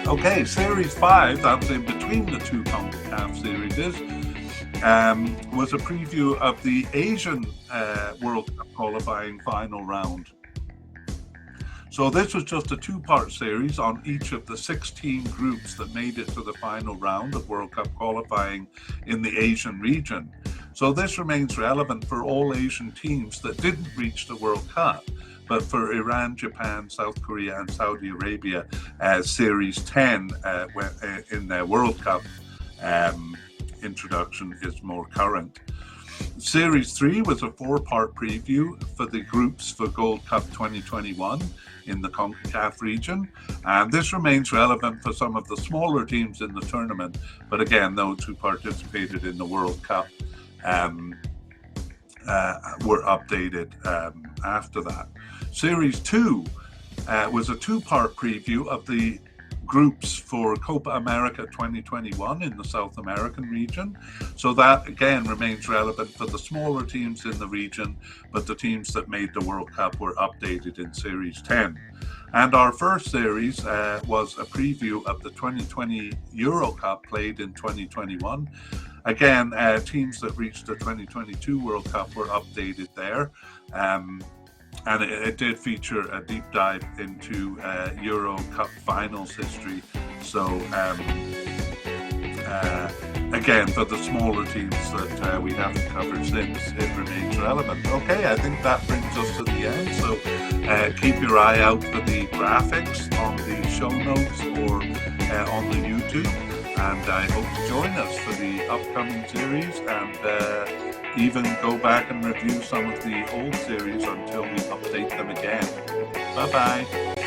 Okay, Series 5, that's in between the 2 CONCACAF series, was a preview of the Asian World Cup qualifying final round. So this was just a 2-part series on each of the 16 groups that made it to the final round of World Cup qualifying in the Asian region. So this remains relevant for all Asian teams that didn't reach the World Cup, but for Iran, Japan, South Korea and Saudi Arabia, Series 10 in their World Cup introduction is more current. Series 3 was a 4-part preview for the groups for Gold Cup 2021 in the CONCACAF region, and this remains relevant for some of the smaller teams in the tournament, but again, those who participated in the World Cup were updated after that. Series 2 was a 2-part preview of the groups for Copa America 2021 in the South American region. So that again remains relevant for the smaller teams in the region, but the teams that made the World Cup were updated in Series 10. And our first series was a preview of the 2020 Euro Cup played in 2021. Again, teams that reached the 2022 World Cup were updated there. And it did feature a deep dive into Euro Cup finals history. So again, for the smaller teams that we haven't covered since, it remains relevant. Okay, I think that brings us to the end. So keep your eye out for the graphics on the show notes or on the YouTube. And I hope you join us for the upcoming series and even go back and review some of the old series until we update them again. Bye-bye.